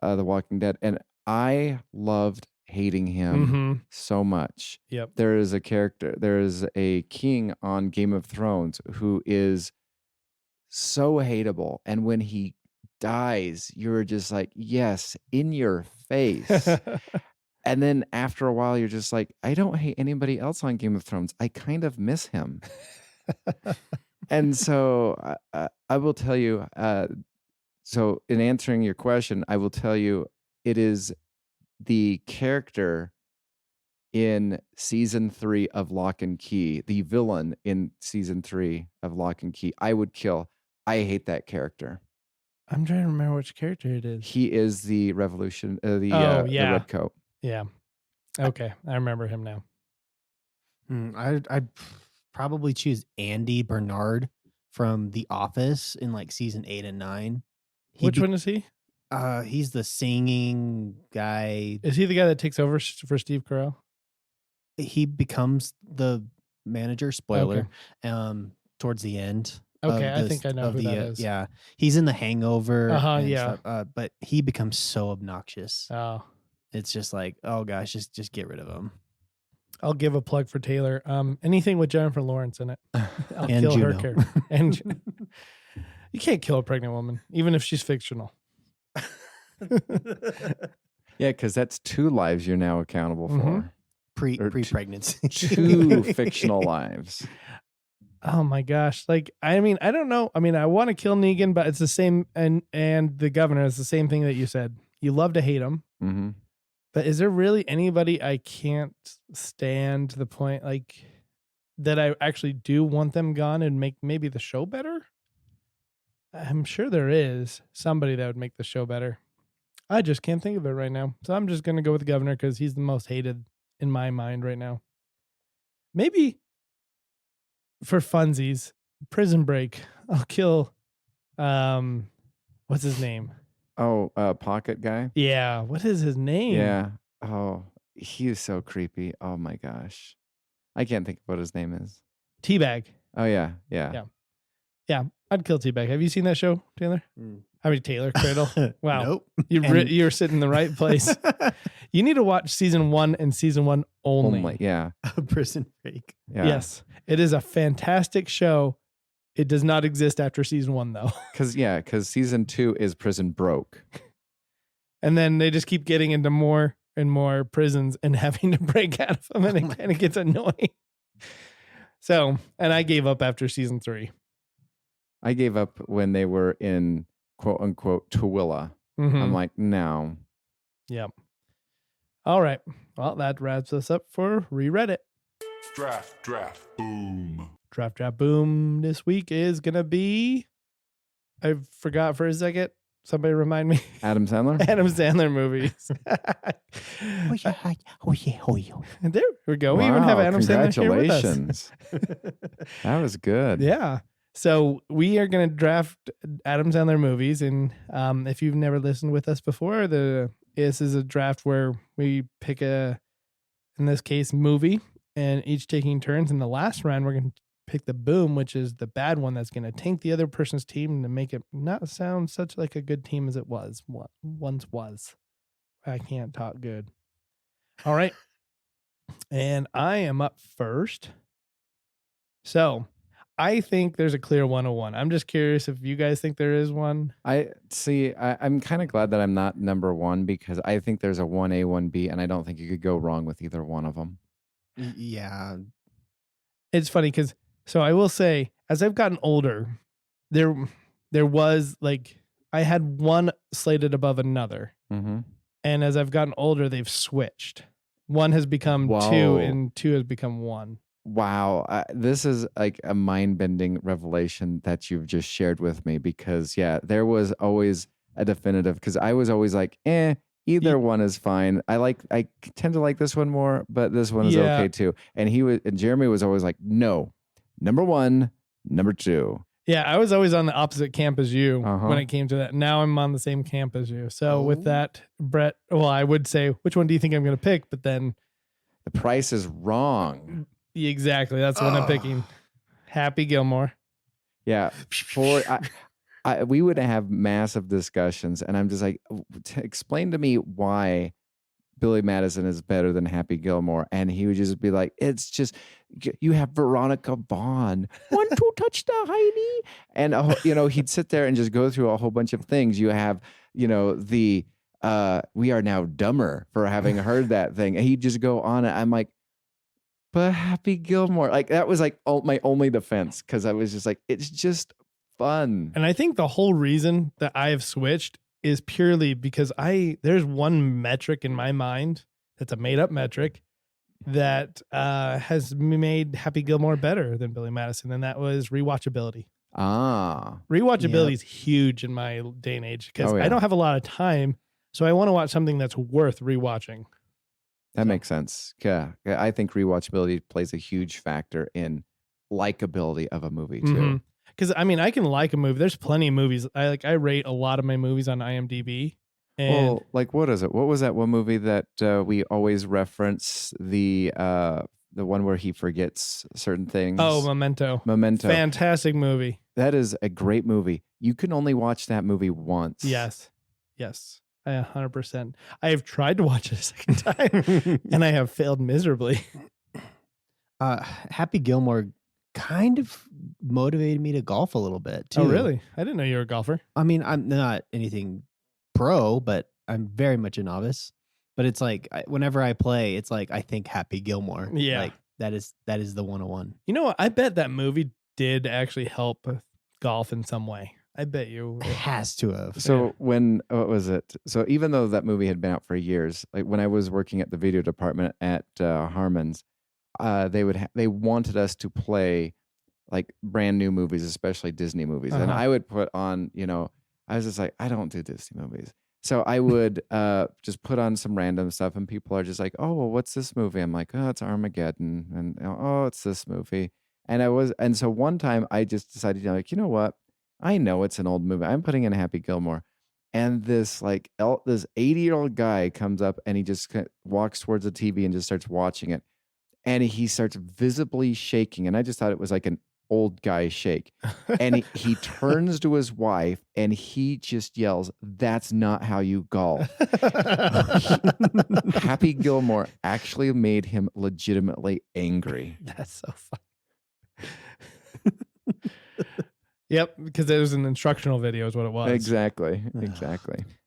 The Walking Dead, and I loved hating him Mm-hmm. so much. Yep. There is a king on Game of Thrones who is so hateable, and when he dies, you're just like, yes, in your face. And then after a while, you're just like, I don't hate anybody else on Game of Thrones. I kind of miss him. And so I will tell you, so in answering your question, I will tell you it is the character in season 3 of Lock and Key, the villain in season 3 of Lock and Key, I would kill. I hate that character. I'm trying to remember which character it is. He is the revolution, the yeah. red coat. Yeah. Okay. I remember him now. I'd probably choose Andy Bernard from The Office in like season 8 and 9. Which one is he? He's the singing guy. Is he the guy that takes over for Steve Carell? He becomes the manager. Spoiler. Towards the end. Okay, I think I know who that is. Yeah, he's in The Hangover. Yeah. Stuff, but he becomes so obnoxious. Oh, It's just like, oh gosh, just get rid of him. I'll give a plug for Taylor. Anything with Jennifer Lawrence in it, I'll And kill her Juno. character. And you can't kill a pregnant woman, even if she's fictional. Yeah, because that's 2 lives you're now accountable for. Pre-pregnancy. 2 fictional lives. Oh my gosh! Like, I mean, I don't know. I mean, I want to kill Negan, but it's the same, and the governor is the same thing that you said. You love to hate him, Mm-hmm. but is there really anybody I can't stand to the point like that I actually do want them gone and make maybe the show better? I'm sure there is somebody that would make the show better. I just can't think of it right now. So I'm just going to go with the governor because he's the most hated in my mind right now. Maybe for funsies, Prison Break, I'll kill, what's his name? Oh, pocket guy? Yeah. What is his name? Yeah. Oh, he is so creepy. Oh my gosh. I can't think of what his name is. Teabag. Oh, yeah. Yeah. Yeah. I'd kill Teabag. Have you seen that show, Taylor? I mean, Taylor Cradle. Wow. Nope. You're sitting in the right place. You need to watch season 1 and season 1 only. Yeah. Prison Break. Yeah. Yes. It is a fantastic show. It does not exist after season 1, though. Because season 2 is Prison Broke. And then they just keep getting into more and more prisons and having to break out of them, and it kind of gets annoying. So, and I gave up after season 3. I gave up when they were in quote unquote Tooele. I'm like, no. Yep. All right. Well, that wraps us up for Re-Redit. Draft, boom. Draft, boom. This week is going to be, I forgot for a second. Somebody remind me. Adam Sandler? Adam Sandler movies. There we go. We even have Adam Sandler here with us. Congratulations. That was good. Yeah. So we are going to draft Adam Sandler movies. And if you've never listened with us before, this is a draft where we pick in this case, movie, and each taking turns. In the last round, we're going to pick the boom, which is the bad one that's going to tank the other person's team to make it not sound such like a good team as it once was. I can't talk good. All right. And I am up first. So I think there's a clear 101. I'm just curious if you guys think there is one. I'm kind of glad that I'm not number one because I think there's a 1A, 1B, and I don't think you could go wrong with either one of them. Yeah. It's funny because, so I will say, as I've gotten older, there was like, I had one slated above another. Mm-hmm. And as I've gotten older, they've switched. One has become two Whoa. and two has become one. Wow. This is like a mind-bending revelation that you've just shared with me because, yeah, there was always a definitive because I was always like, either one is fine. I tend to like this one more, but this one is okay too. And Jeremy was always like, no, number one, number two. Yeah, I was always on the opposite camp as you when it came to that. Now I'm on the same camp as you. So with that, Brett, well, I would say, which one do you think I'm going to pick? But then the price is wrong. Exactly. That's what I'm picking. Happy Gilmore. Yeah. We would have massive discussions, and I'm just like, explain to me why Billy Madison is better than Happy Gilmore. And he would just be like, it's just, you have Veronica Vaughn. 1, 2, touch the Heidi. And, he'd sit there and just go through a whole bunch of things. You have, we are now dumber for having heard that thing. And he'd just go on. And I'm like, but Happy Gilmore, like that was like my only defense because I was just like, it's just fun. And I think the whole reason that I have switched is purely because there's one metric in my mind that's a made up metric that has made Happy Gilmore better than Billy Madison, and that was rewatchability. Rewatchability is huge in my day and age because I don't have a lot of time, so I want to watch something that's worth rewatching. That makes sense. Yeah. I think rewatchability plays a huge factor in likability of a movie too. Because I can like a movie. There's plenty of movies. I rate a lot of my movies on IMDb. And well, like what is it? What was that one movie that we always reference? The one where he forgets certain things. Oh, Memento. Fantastic movie. That is a great movie. You can only watch that movie once. Yes. 100%. I have tried to watch it a second time and I have failed miserably. Happy Gilmore kind of motivated me to golf a little bit too. Oh, really? I didn't know you were a golfer. I mean, I'm not anything pro, but I'm very much a novice. But it's like whenever I play, it's like I think Happy Gilmore. Yeah, like that is the 101. You know what? I bet that movie did actually help golf in some way. I bet you it has to have. So what was it? So even though that movie had been out for years, like when I was working at the video department at Harmon's, they wanted us to play like brand new movies, especially Disney movies. And I would put on, I was just like, I don't do Disney movies. So I would just put on some random stuff and people are just like, oh, well, what's this movie? I'm like, oh, it's Armageddon. And oh, it's this movie. And so one time I just decided, you know what? I know it's an old movie. I'm putting in Happy Gilmore. And this this 80-year-old guy comes up and he just walks towards the TV and just starts watching it. And he starts visibly shaking. And I just thought it was like an old guy shake. And he turns to his wife and he just yells, "That's not how you golf." Happy Gilmore actually made him legitimately angry. That's so funny. Yep, because it was an instructional video is what it was. Exactly.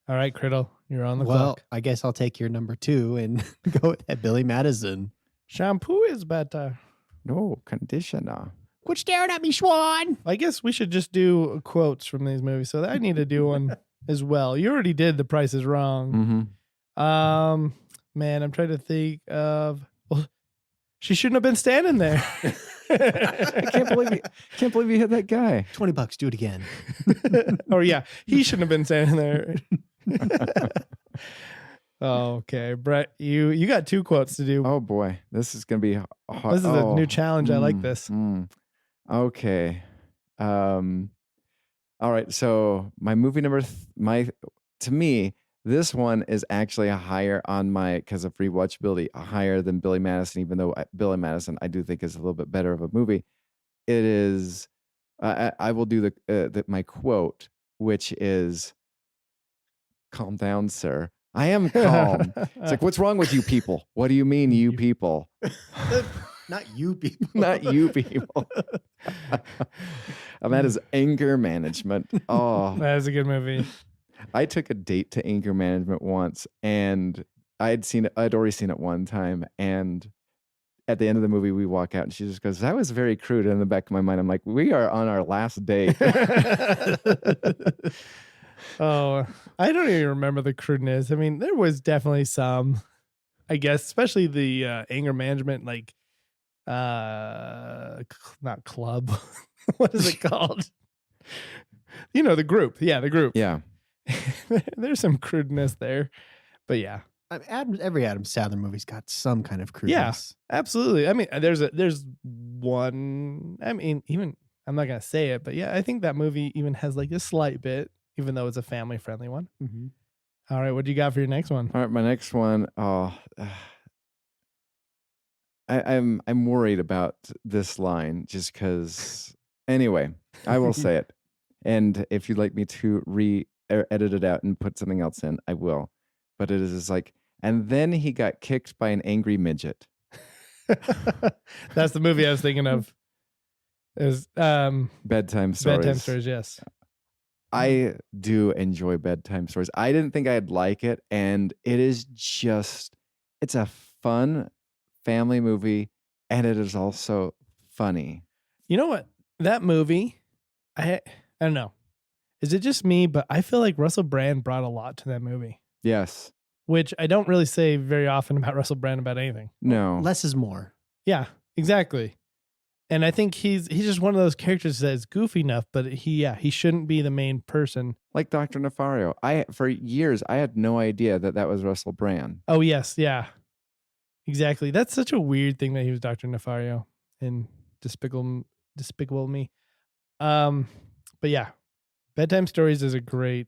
All right, Criddle, you're on the clock. Well, I guess I'll take your number 2 and go with that Billy Madison. Shampoo is better. No, conditioner. Quit staring at me, Swan. I guess we should just do quotes from these movies. So I need to do one as well. You already did The Price is Wrong. Mm-hmm. Man, I'm trying to think of. Well, she shouldn't have been standing there. I can't believe you hit that guy. $20, do it again. Oh yeah, he shouldn't have been standing there. Okay, Brett, you got 2 quotes to do. Oh boy, this is gonna be hard. This is a new challenge. I like this. Okay. All right. So my movie number, to me, this one is actually higher on because of rewatchability, higher than Billy Madison. Even though Billy Madison, I do think is a little bit better of a movie. It is. I will do my quote, which is, "Calm down, sir. I am calm." It's like, what's wrong with you people? What do you mean, you people? Not you people. Not you people. And that is anger management. Oh, That is a good movie. I took a date to anger management once, and I'd already seen it one time, and at the end of the movie, we walk out and she just goes, "That was very crude." And in the back of my mind, I'm like, we are on our last date. Oh, I don't even remember the crudeness. I mean, there was definitely some, I guess, especially the anger management, like, not club. What is it called? The group. Yeah, the group. Yeah. There's some crudeness there, but yeah. Every Adam Sandler movie's got some kind of crudeness. Absolutely. I mean, there's one. I mean, even I'm not gonna say it, but yeah, I think that movie even has like a slight bit, even though it's a family friendly one. Mm-hmm. All right, what do you got for your next one? All right, my next one. I'm worried about this line just because. Anyway, I will say it, and if you'd like me to edit it out and put something else in, I will. But it is like, and then he got kicked by an angry midget. That's the movie I was thinking of. It was Bedtime stories. Bedtime stories, yes. I do enjoy bedtime stories. I didn't think I'd like it, and it is it's a fun family movie, and it is also funny. You know what? That movie, I don't know. Is it just me? But I feel like Russell Brand brought a lot to that movie. Yes. Which I don't really say very often about Russell Brand about anything. No. Less is more. Yeah, exactly. And I think he's just one of those characters that is goofy enough, but he shouldn't be the main person. Like Dr. Nefario. For years, I had no idea that was Russell Brand. Oh, yes. Yeah. Exactly. That's such a weird thing that he was Dr. Nefario in Despicable Me. But yeah, Bedtime Stories is a great,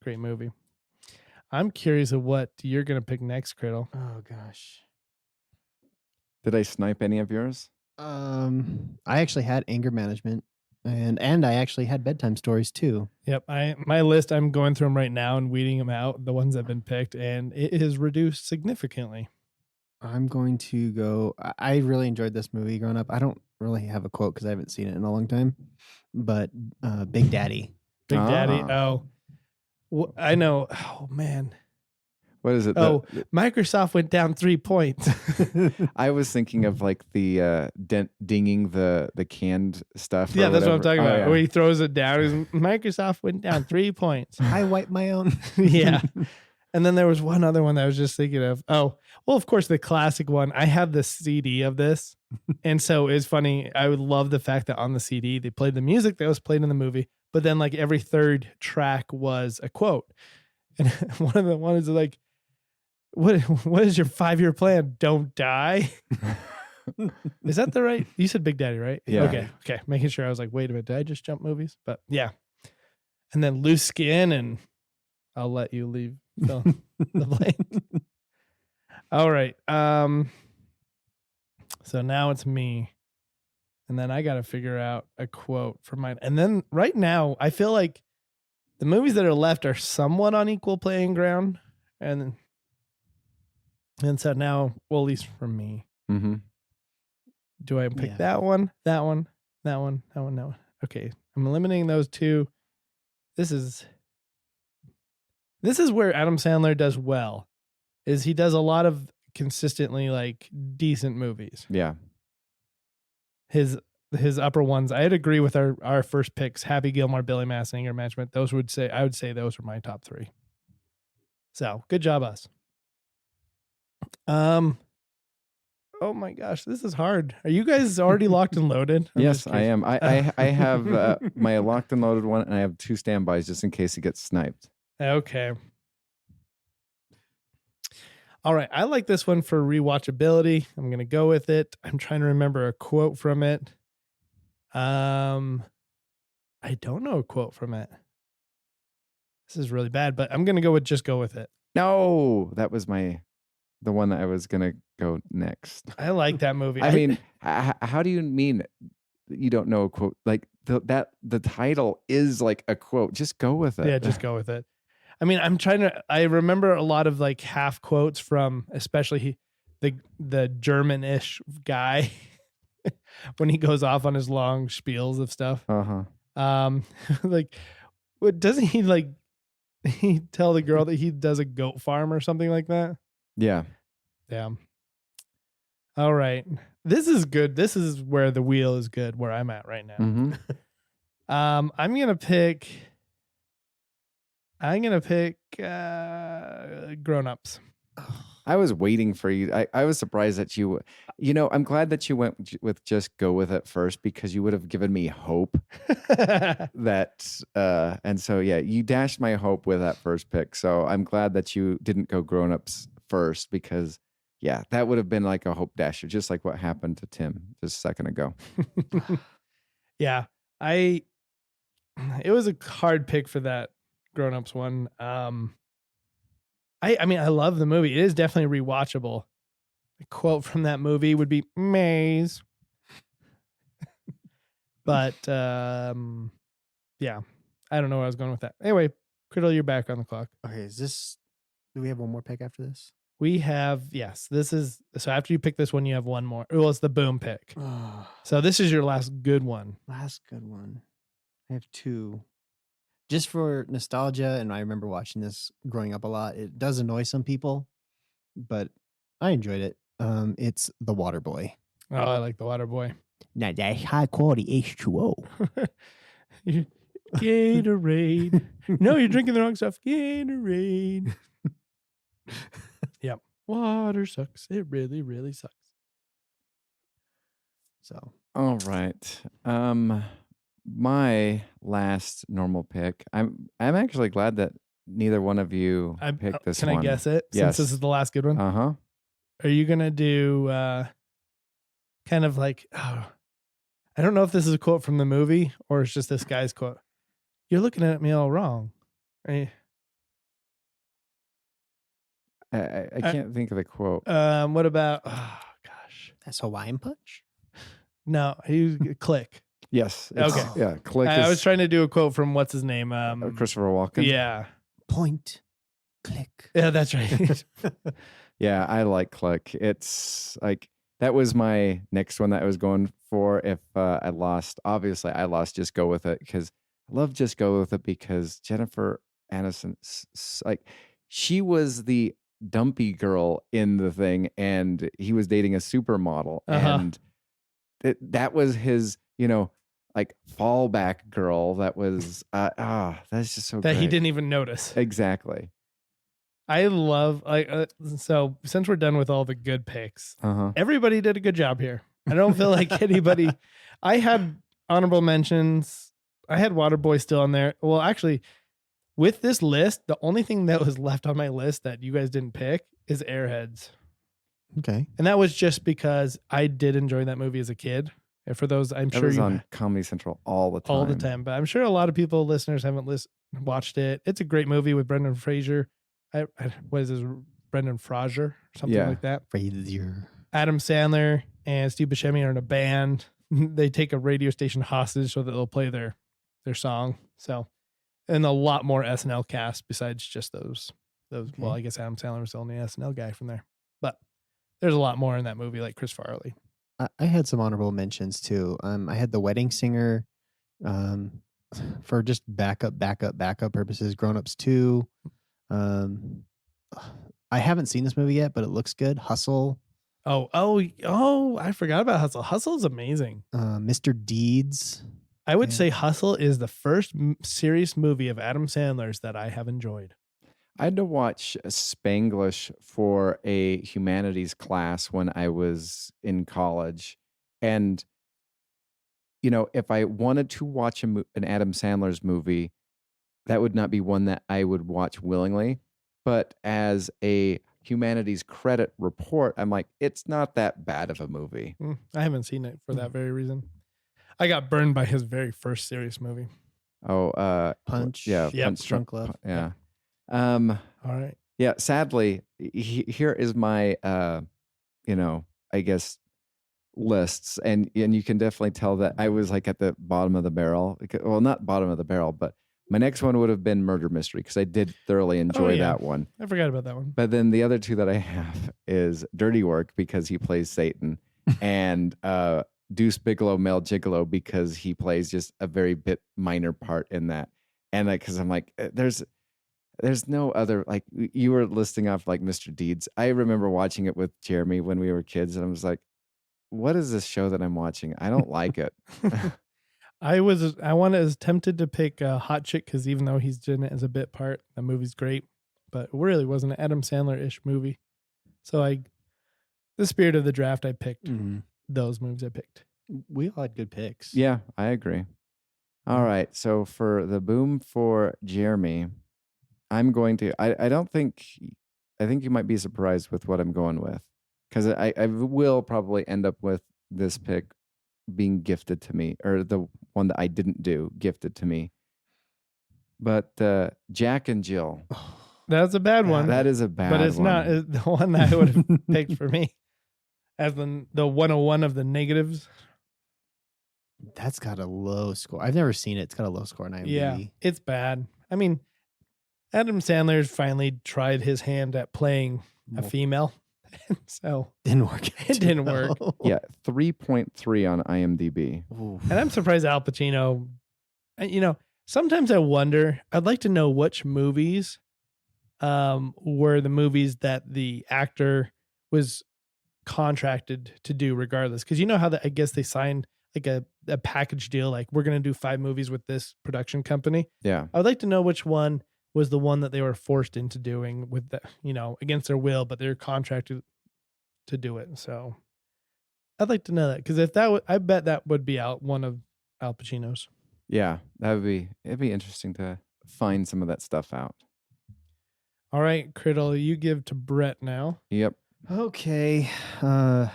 great movie. I'm curious of what you're going to pick next, Criddle. Oh gosh. Did I snipe any of yours? I actually had anger management, and I actually had bedtime stories too. Yep, my list. I'm going through them right now and weeding them out, the ones that have been picked, and it is reduced significantly. I'm going to go. I really enjoyed this movie growing up. I don't really have a quote because I haven't seen it in a long time, but Big Daddy. Big Daddy. Oh, I know. Oh man. What is it? Microsoft went down 3 points. I was thinking of like the dinging the canned stuff. Yeah, that's what I'm talking about. Yeah. Where he throws it down. Microsoft went down 3 points. I wipe my own. Yeah. And then there was one other one that I was just thinking of. Oh, well, of course, the classic one. I have the CD of this. And so it's funny. I would love the fact that on the CD, they played the music that was played in the movie. But then like every third track was a quote. And one of the ones is like, what is your 5-year plan? Don't die. Is that the right? You said Big Daddy, right? Yeah. Okay. Making sure. I was like, wait a minute. Did I just jump movies? But yeah. And then Loose Skin, and I'll let you leave the blank. All right. So now it's me. And then I got to figure out a quote for mine. And then right now, I feel like the movies that are left are somewhat on equal playing ground. And so now, well, at least for me, do I pick that one, that one, that one, that one, that one? Okay, I'm eliminating those two. This is where Adam Sandler does well, is he does a lot of consistently like decent movies. Yeah. His upper ones, I'd agree with our first picks, Happy Gilmore, Billy Mass, Anger Management. I would say those are my top 3. So good job, us. Oh my gosh, this is hard. Are you guys already locked and loaded? Yes, I am. I have my locked and loaded one, and I have 2 standbys just in case it gets sniped. Okay. All right. I like this one for rewatchability. I'm going to go with it. I'm trying to remember a quote from it. I don't know a quote from it. This is really bad, but I'm going to go with it. No, that was the one that I was going to go next. I like that movie. I mean, how do you mean you don't know a quote? Like the title is like a quote. Just go with it. Yeah, just go with it. I mean, I remember a lot of like half quotes from especially the German-ish guy when he goes off on his long spiels of stuff. Like, what doesn't he like? He tell the girl that he does a goat farm or something like that. Yeah. Damn. All right, this is good. This is where the wheel is good. Where I'm at right now. Mm-hmm. I'm gonna pick. Grown Ups. I was waiting for you. I was surprised that I'm glad that you went with just go with it first, because you would have given me hope that, and so, yeah, you dashed my hope with that first pick. So I'm glad that you didn't go Grown Ups first, because yeah, that would have been like a hope dasher, just like what happened to Tim just a second ago. Yeah, it was a hard pick for that Grown Ups one. I mean, I love the movie. It is definitely rewatchable. A quote from that movie would be "Maze," but yeah, I don't know where I was going with that. Anyway, Criddle, you're back on the clock. Okay, do we have one more pick after this? We have, yes. This is so after you pick this one, you have one more. Well, it's the boom pick. So this is your last good one. Last good one. I have two. Just for nostalgia, and I remember watching this growing up a lot. It does annoy some people, but I enjoyed it. It's The Water Boy. Oh, I like The Water Boy. Now that's high quality H2O. Gatorade. No, you're drinking the wrong stuff. Gatorade. Yep. Water sucks. It really, really sucks. So, All right. My last normal pick. I'm actually glad that neither one of you picked this one. Can I guess it? Yes. Since this is the last good one. Uh-huh. Are you gonna do kind of like, I don't know if this is a quote from the movie or it's just this guy's quote. You're looking at me all wrong. Right? I can't think of the quote. What about? Oh gosh, that's Hawaiian Punch. No, he Click. Yes. Okay. Yeah. Click. I was trying to do a quote from what's his name? Christopher Walken. Yeah. Point. Click. Yeah, that's right. Yeah, I like Click. It's like that was my next one that I was going for. If I lost, obviously I lost. Just Go With It, because I love Just Go With It because Jennifer Aniston, like, she was the dumpy girl in the thing, and he was dating a supermodel, and that was his, like, fallback girl. That was that's just so that great. He didn't even notice. Exactly. I love so since we're done with all the good picks, everybody did a good job here. I don't feel like anybody. I had honorable mentions. I had Waterboy still on there. Well, actually, with this list, the only thing that was left on my list that you guys didn't pick is Airheads. Okay. And that was just because I did enjoy that movie as a kid. And for those, I'm sure it was on Comedy Central all the time. All the time. But I'm sure a lot of people, listeners, haven't watched it. It's a great movie with Brendan Fraser. What is this? Brendan Fraser? Something like that. Fraser. Adam Sandler and Steve Buscemi are in a band. They take a radio station hostage so that they'll play their song. So, and a lot more SNL cast besides just those. Okay. Well, I guess Adam Sandler was the only SNL guy from there. But there's a lot more in that movie, like Chris Farley. I had some honorable mentions too. I had The Wedding Singer, for just backup purposes. Grown Ups 2. I haven't seen this movie yet, but it looks good. Hustle. Oh! I forgot about Hustle. Hustle's amazing. Mr. Deeds. I would say Hustle is the first serious movie of Adam Sandler's that I have enjoyed. I had to watch Spanglish for a humanities class when I was in college. And, if I wanted to watch an Adam Sandler's movie, that would not be one that I would watch willingly. But as a humanities credit report, I'm like, it's not that bad of a movie. I haven't seen it for that very reason. I got burned by his very first serious movie. Punch. Yeah. Yep. Punch Drunk Love. Yeah. All right. Yeah. Sadly, here is my, I guess, lists, and you can definitely tell that I was like at the bottom of the barrel. Well, not bottom of the barrel, but My next one would have been Murder Mystery because I did thoroughly enjoy yeah. that one. I forgot about that one. But then the other two that I have is Dirty Work because he plays Satan, and Deuce Bigelow, Mel Gigolo because he plays just a very bit minor part in that. And because I'm like, there's no other, like you were listing off like Mr. Deeds. I remember watching it with Jeremy when we were kids, and I was like, what is this show that I'm watching? I don't like it. I was tempted to pick Hot Chick because even though he's in it as a bit part, the movie's great, but it really wasn't an Adam Sandler-ish movie. So the spirit of the draft, I picked those movies I picked. We all had good picks. Yeah, I agree. All right. So for the boom for Jeremy, I'm going to, I think you might be surprised with what I'm going with because I will probably end up with this pick being gifted to me, or the one that I didn't do gifted to me. But Jack and Jill. That's a bad one. That is a bad one. But it's not the one that I would have picked for me as the 101 of the negatives. That's got a low score. I've never seen it. It's got a low score on IMDb. Yeah, it's bad. I mean, Adam Sandler's finally tried his hand at playing a female. So didn't work. It didn't work. Yeah, 3.3 on IMDb. Oof. And I'm surprised Al Pacino, sometimes I wonder, I'd like to know which movies were the movies that the actor was contracted to do regardless. Because you know how I guess they signed like a package deal, like we're going to do 5 movies with this production company. Yeah. I would like to know which one was the one that they were forced into doing with the, against their will, but they're contracted to do it. So I'd like to know that because if I bet that would be one of Al Pacino's. Yeah, it'd be interesting to find some of that stuff out. All right, Criddle, you give to Brett now. Yep. Okay. I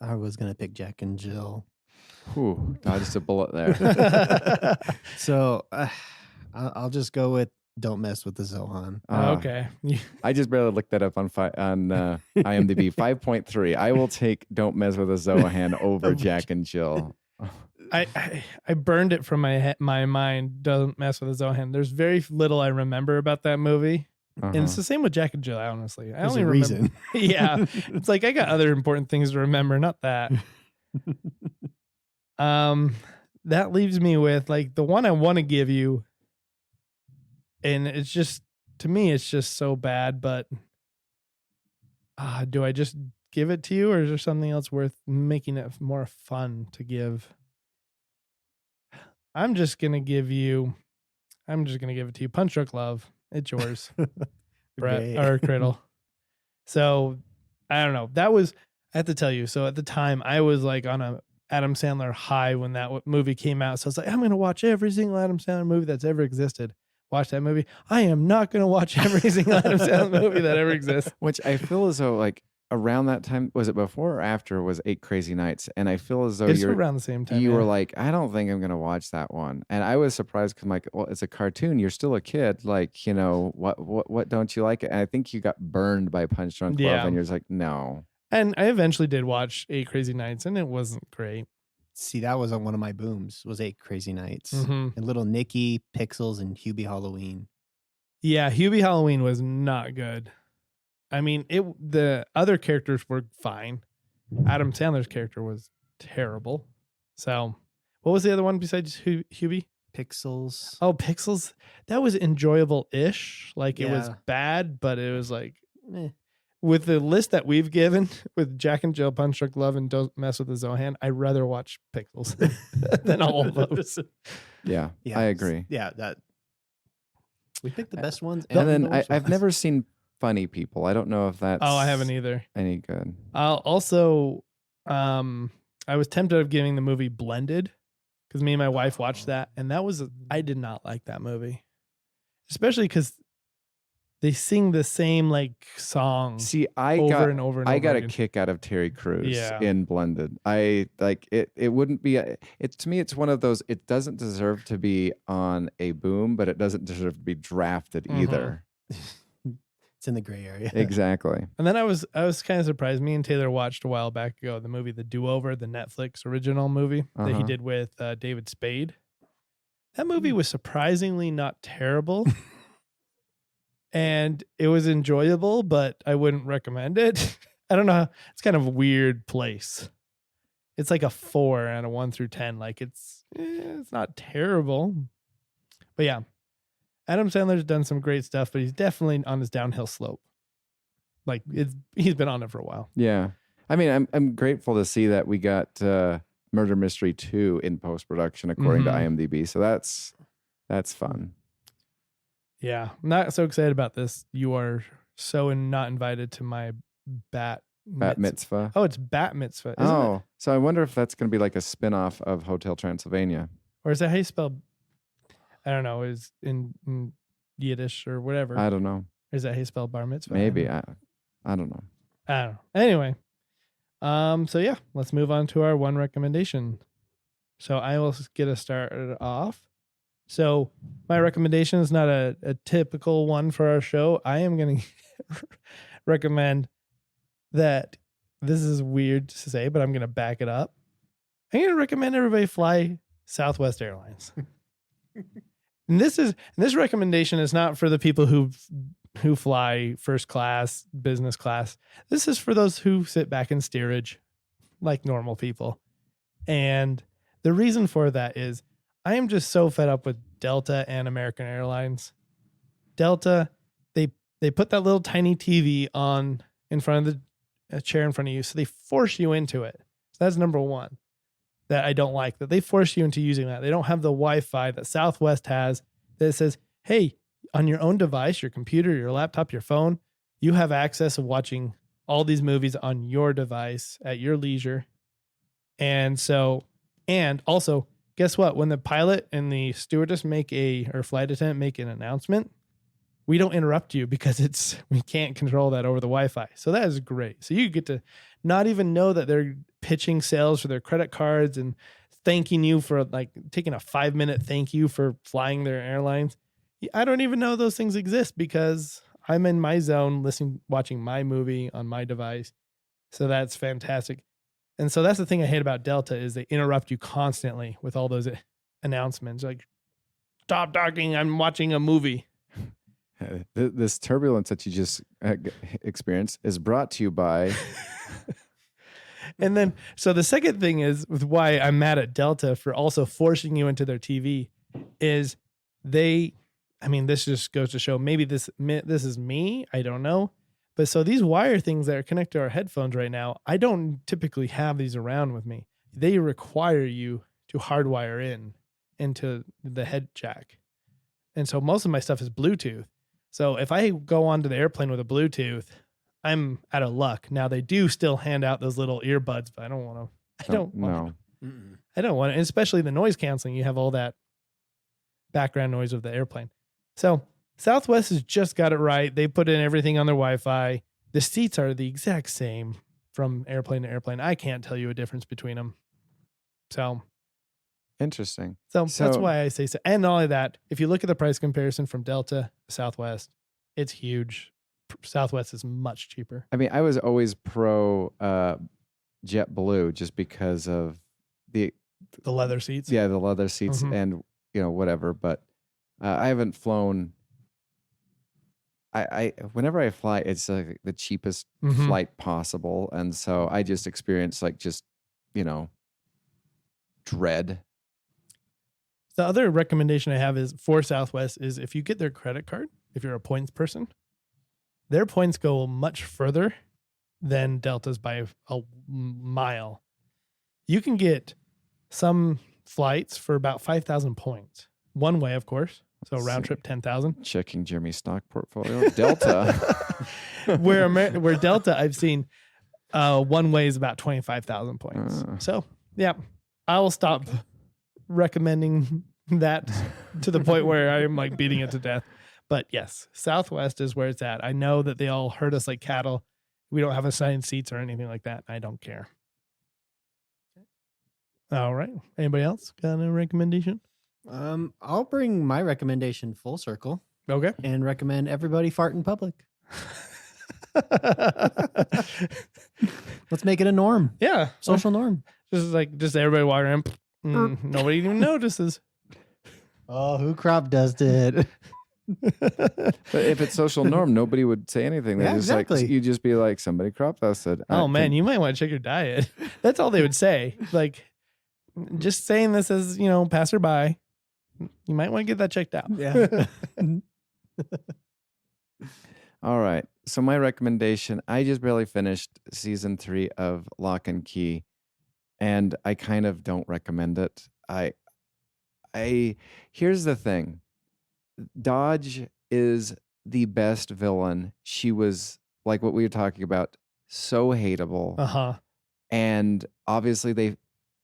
was going to pick Jack and Jill. Whew, dodged a bullet there. So I'll just go with Don't Mess with the Zohan. Okay. I just barely looked that up on IMDb. 5.3. I will take Don't Mess with a Zohan over Jack and Jill. I burned it from my mind. Don't Mess with a Zohan. There's very little I remember about that movie. And it's the same with Jack and Jill, honestly. I only remember. Reason. Yeah. It's like I got other important things to remember, not that. That leaves me with like the one I want to give you. And it's just, to me, it's just so bad, but do I just give it to you or is there something else worth making it more fun to give? I'm just going to give it to you. Punch Drunk Love. It's yours. Brett or Criddle. So I don't know. I have to tell you. So at the time I was like on a Adam Sandler high when that movie came out. So I was like, I'm going to watch every single Adam Sandler movie that's ever existed. Watch that movie. I am not going to watch every single Adam Sandler movie that ever exists. Which I feel as though like around that time, was it before or after was 8 Crazy Nights? And I feel as though it's around the same time. You were like, I don't think I'm going to watch that one. And I was surprised because I'm like, well, it's a cartoon. You're still a kid. Like, what don't you like? And I think you got burned by Punch Drunk Love and you're just like, no. And I eventually did watch 8 Crazy Nights and it wasn't great. See, that was on one of my booms, was 8 Crazy Nights. Mm-hmm. And Little Nicky, Pixels, and Hubie Halloween. Yeah, Hubie Halloween was not good. I mean, the other characters were fine. Adam Sandler's character was terrible. So, what was the other one besides Hubie? Pixels. Oh, Pixels. That was enjoyable-ish. Like, it was bad, but it was like, with the list that we've given with Jack and Jill, Punch Drunk Love, and Don't Mess with the Zohan, I'd rather watch Pixels than all of those. Yeah, I agree. Yeah, we picked the best ones. And then I've never seen Funny People. I don't know if that's I haven't either. Any good. Also, I was tempted of giving the movie Blended because me and my wife watched that, and I did not like that movie, especially because they sing the same like song. See, I got a kick out of Terry Crews in Blended. I like it. It wouldn't be. To me, it's one of those. It doesn't deserve to be on a boom, but it doesn't deserve to be drafted either. It's in the gray area. Exactly. And then I was kind of surprised. Me and Taylor watched a while back ago the movie The Do-Over, the Netflix original movie that he did with David Spade. That movie was surprisingly not terrible. And it was enjoyable, but I wouldn't recommend it. I don't know. It's kind of a weird place. It's like a 4 out of 1 through 10. Like it's not terrible. But yeah, Adam Sandler's done some great stuff, but he's definitely on his downhill slope. Like he's been on it for a while. Yeah. I mean, I'm grateful to see that we got Murder Mystery 2 in post-production according to IMDb. So that's fun. Yeah, I'm not so excited about this. You are so not invited to my bat mitzvah. Oh, it's bat mitzvah. Isn't it? So I wonder if that's going to be like a spin-off of Hotel Transylvania. Or is that how you spell? I don't know. Is in Yiddish or whatever. I don't know. Is that how you spell bar mitzvah? Maybe. I don't know. I don't know. Anyway, so yeah, let's move on to our one recommendation. So I will get us started off. So my recommendation is not a typical one for our show. I am going to recommend that. This is weird to say, but I'm going to back it up. I'm going to recommend everybody fly Southwest Airlines. And this recommendation is not for the people who fly first class, business class. This is for those who sit back in steerage like normal people. And the reason for that is I am just so fed up with Delta and American Airlines. Delta, they put that little tiny TV on in front of a chair in front of you, so they force you into it. So that's number one that I don't like, that they force you into using that. They don't have the Wi-Fi that Southwest has that says, hey, on your own device, your computer, your laptop, your phone, you have access of watching all these movies on your device at your leisure. And also, guess what? When the pilot and the stewardess or flight attendant make an announcement, we don't interrupt you because we can't control that over the Wi-Fi. So that is great. So you get to not even know that they're pitching sales for their credit cards and thanking you for like taking a 5-minute thank you for flying their airlines. I don't even know those things exist because I'm in my zone watching my movie on my device. So that's fantastic. And so that's the thing I hate about Delta is they interrupt you constantly with all those announcements. Like, stop talking, I'm watching a movie. This turbulence that you just experienced is brought to you by... And then, so the second thing is with why I'm mad at Delta for also forcing you into their TV is this just goes to show maybe this is me. I don't know. But so these wire things that are connected to our headphones right now, I don't typically have these around with me. They require you to hardwire into the head jack. And so most of my stuff is Bluetooth. So if I go onto the airplane with a Bluetooth, I'm out of luck. Now they do still hand out those little earbuds, but I don't want to. I don't want it. Especially the noise canceling. You have all that background noise of the airplane. So Southwest has just got it right. They put in everything on their Wi-Fi. The seats are the exact same from airplane to airplane. I can't tell you a difference between them. So interesting. So that's why I say so. And not only that, if you look at the price comparison from Delta to Southwest, it's huge. Southwest is much cheaper. I mean, I was always pro JetBlue just because of the leather seats. Yeah, the leather seats and whatever. But I haven't flown. I whenever I fly, it's like the cheapest flight possible, and so I just experience dread. The other recommendation I have is for Southwest is if you get their credit card, if you're a points person, their points go much further than Delta's by a mile. You can get some flights for about 5,000 points. One way, of course. So round trip 10,000. Checking Jimmy's stock portfolio. Delta. where Delta I've seen one way is about 25,000 points. So yeah, I will stop recommending that to the point where I'm like beating it to death. But yes, Southwest is where it's at. I know that they all herd us like cattle. We don't have assigned seats or anything like that. I don't care. All right. Anybody else got a recommendation? I'll bring my recommendation full circle. Okay. And recommend everybody fart in public. Let's make it a norm. Yeah. Social norm. Just everybody walking around. Nobody even notices. Oh, who crop dusted? But if it's social norm, nobody would say anything. They're Yeah, just exactly. like, you just be like, somebody crop dusted. Oh man, you might want to check your diet. That's all they would say. Like, just saying this as, passerby, you might want to get that checked out. Yeah. All right. So my recommendation, I just barely finished season 3 of Lock and Key, and I kind of don't recommend it. Here's the thing. Dodge is the best villain. She was, like what we were talking about, so hateable. Uh-huh. And obviously they,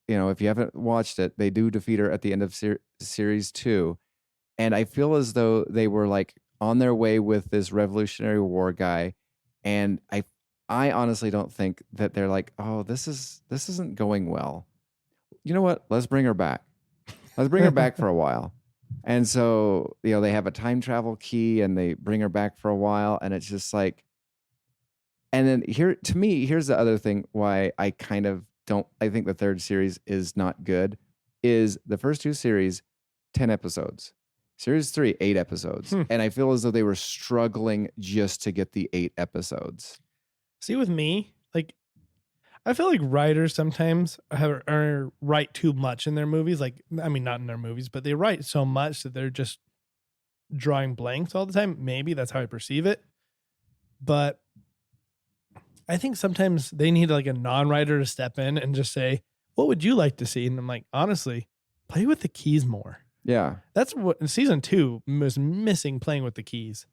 if you haven't watched it, they do defeat her at the end of series 2. And I feel as though they were like on their way with this Revolutionary War guy. And I honestly don't think that they're like, oh, this isn't going well. You know what? Let's bring her back. Let's bring her back for a while. And so, they have a time travel key and they bring her back for a while. And it's just like, and then here's the other thing why I kind of I think the third series is not good, is the first 2 series, 10 episodes. Series 3, 8 episodes. And I feel as though they were struggling just to get the 8 episodes. See, with me, like, I feel like writers sometimes write too much in their movies. Like, I mean, not in their movies, but they write so much that they're just drawing blanks all the time. Maybe that's how I perceive it. But I think sometimes they need like a non-writer to step in and just say, what would you like to see? And I'm like, honestly, play with the keys more. Yeah. That's what in season 2 was missing, playing with the keys.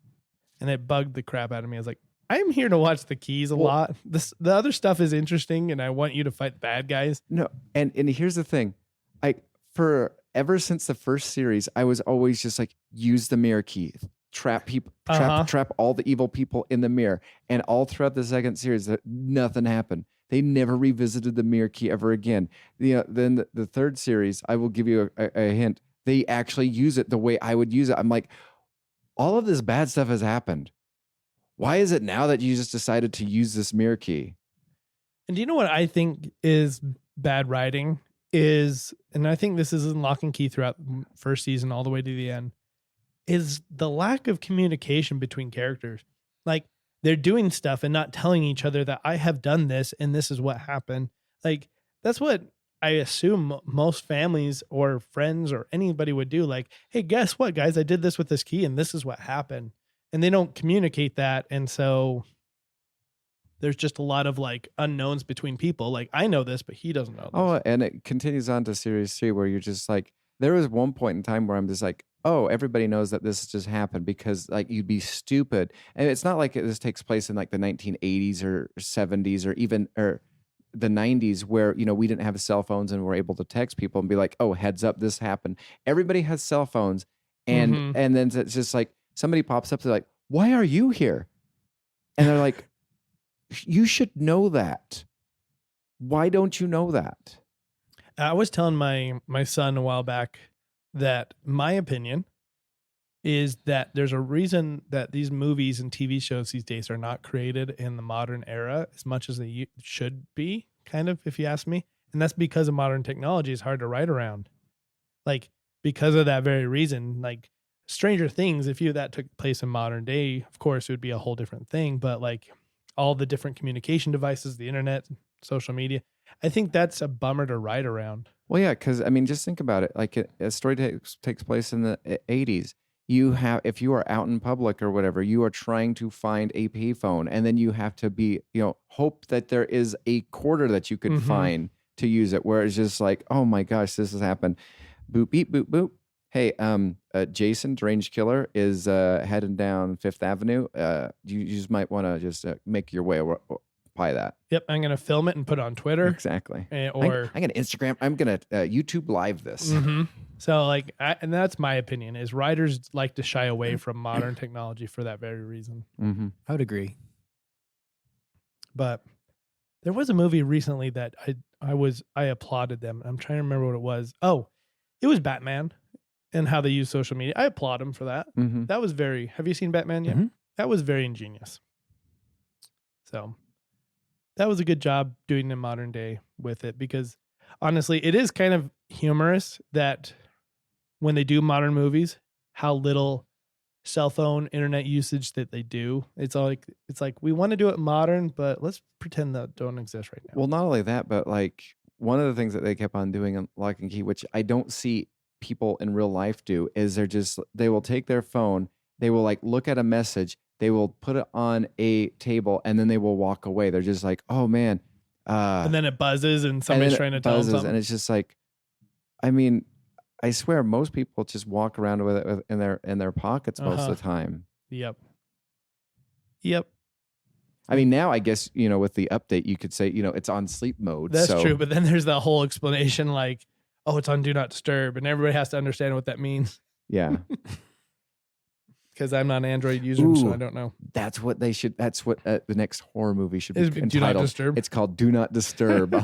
And it bugged the crap out of me. I was like, I'm here to watch the keys a lot. The other stuff is interesting, and I want you to fight bad guys. No, and here's the thing. Ever since the first series, I was always just like, use the mirror key. Trap people, trap all the evil people in the mirror. And all throughout the second series, nothing happened. They never revisited the mirror key ever again. Then the third series, I will give you a hint. They actually use it the way I would use it. I'm like, all of this bad stuff has happened. Why is it now that you just decided to use this mirror key? And do you know what I think is bad writing is, and I think this is in Lock and Key throughout the first season all the way to the end, is the lack of communication between characters. Like, they're doing stuff and not telling each other that I have done this and this is what happened. Like, that's what I assume most families or friends or anybody would do. Like, hey, guess what, guys? I did this with this key and this is what happened. And they don't communicate that. And so there's just a lot of like unknowns between people. Like, I know this, but he doesn't know this. Oh, and it continues on to series 3 where you're just like, there was one point in time where I'm just like, oh, everybody knows that this just happened because like you'd be stupid. And it's not like this takes place in like the 1980s or 70s or even the 90s where, we didn't have cell phones and we're able to text people and be like, oh, heads up, this happened. Everybody has cell phones. And and then it's just like somebody pops up, they're like, why are you here? And they're like, you should know that. Why don't you know that? I was telling my son a while back that my opinion is that there's a reason that these movies and TV shows these days are not created in the modern era as much as they should be, kind of, if you ask me. And that's because of modern technology is hard to write around. Like, because of that very reason, like Stranger Things, if that took place in modern day, of course, it would be a whole different thing. But like all the different communication devices, the internet, social media, I think that's a bummer to write around. Well, yeah, because I mean, just think about it. Like a story takes place in the 80s. If you are out in public or whatever, you are trying to find a payphone, and then you have to be, hope that there is a quarter that you could find to use it. Where it's just like, oh my gosh, this has happened. Boop, beep, boop, boop. Hey, Jason, Deranged Killer, is heading down Fifth Avenue. You just might want to just make your way by that. Yep, I'm gonna film it and put it on Twitter. Exactly. Or I'm gonna Instagram. I'm gonna YouTube live this. So like, and that's my opinion. Is writers like to shy away from modern technology for that very reason. I would agree. But there was a movie recently that I applauded them. I'm trying to remember what it was. Oh, it was Batman and how they use social media. I applaud them for that. That was have you seen Batman yet? That was very ingenious. So that was a good job doing in modern day with it, because honestly, it is kind of humorous that when they do modern movies, how little cell phone internet usage that they do. It's like we want to do it modern, but let's pretend that don't exist right now. Well, not only that, but like one of the things that they kept on doing on Lock and Key, which I don't see people in real life do, is they will take their phone, they will like look at a message, they will put it on a table, and then they will walk away. They're just like, oh man. And then it buzzes and somebody's trying to tell them something. And it's just like, I mean, I swear most people just walk around with it in their pockets most of the time. Yep. I mean, now I guess, with the update, you could say, it's on sleep mode. That's true. But then there's that whole explanation like, oh, it's on Do Not Disturb. And everybody has to understand what that means. Yeah. Because I'm not an Android user, so I don't know. That's what the next horror movie should be entitled. Do Not Disturb? It's called Do Not Disturb.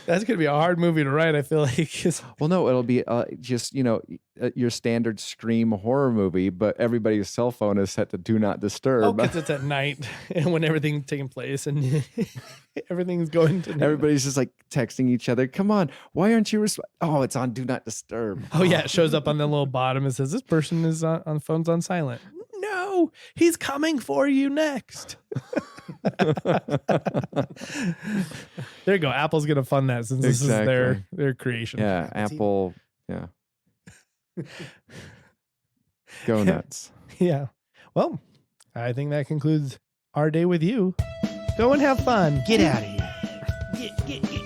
That's going to be a hard movie to write, I feel like. Well, no, it'll be just, your standard Scream horror movie, but everybody's cell phone is set to Do Not Disturb. Oh, because it's at night and when everything's taking place and everything's going to... Everybody's just like texting each other. Come on, why aren't you... Oh, it's on Do Not Disturb. Oh, yeah, it shows up on the little bottom. It says, this person is on phone's on silent. No, he's coming for you next. There you go. Apple's gonna fund that since this is their creation. Yeah, Apple. Yeah. Go nuts. Yeah. Well, I think that concludes our day with you. Go and have fun. Get out of here. Get.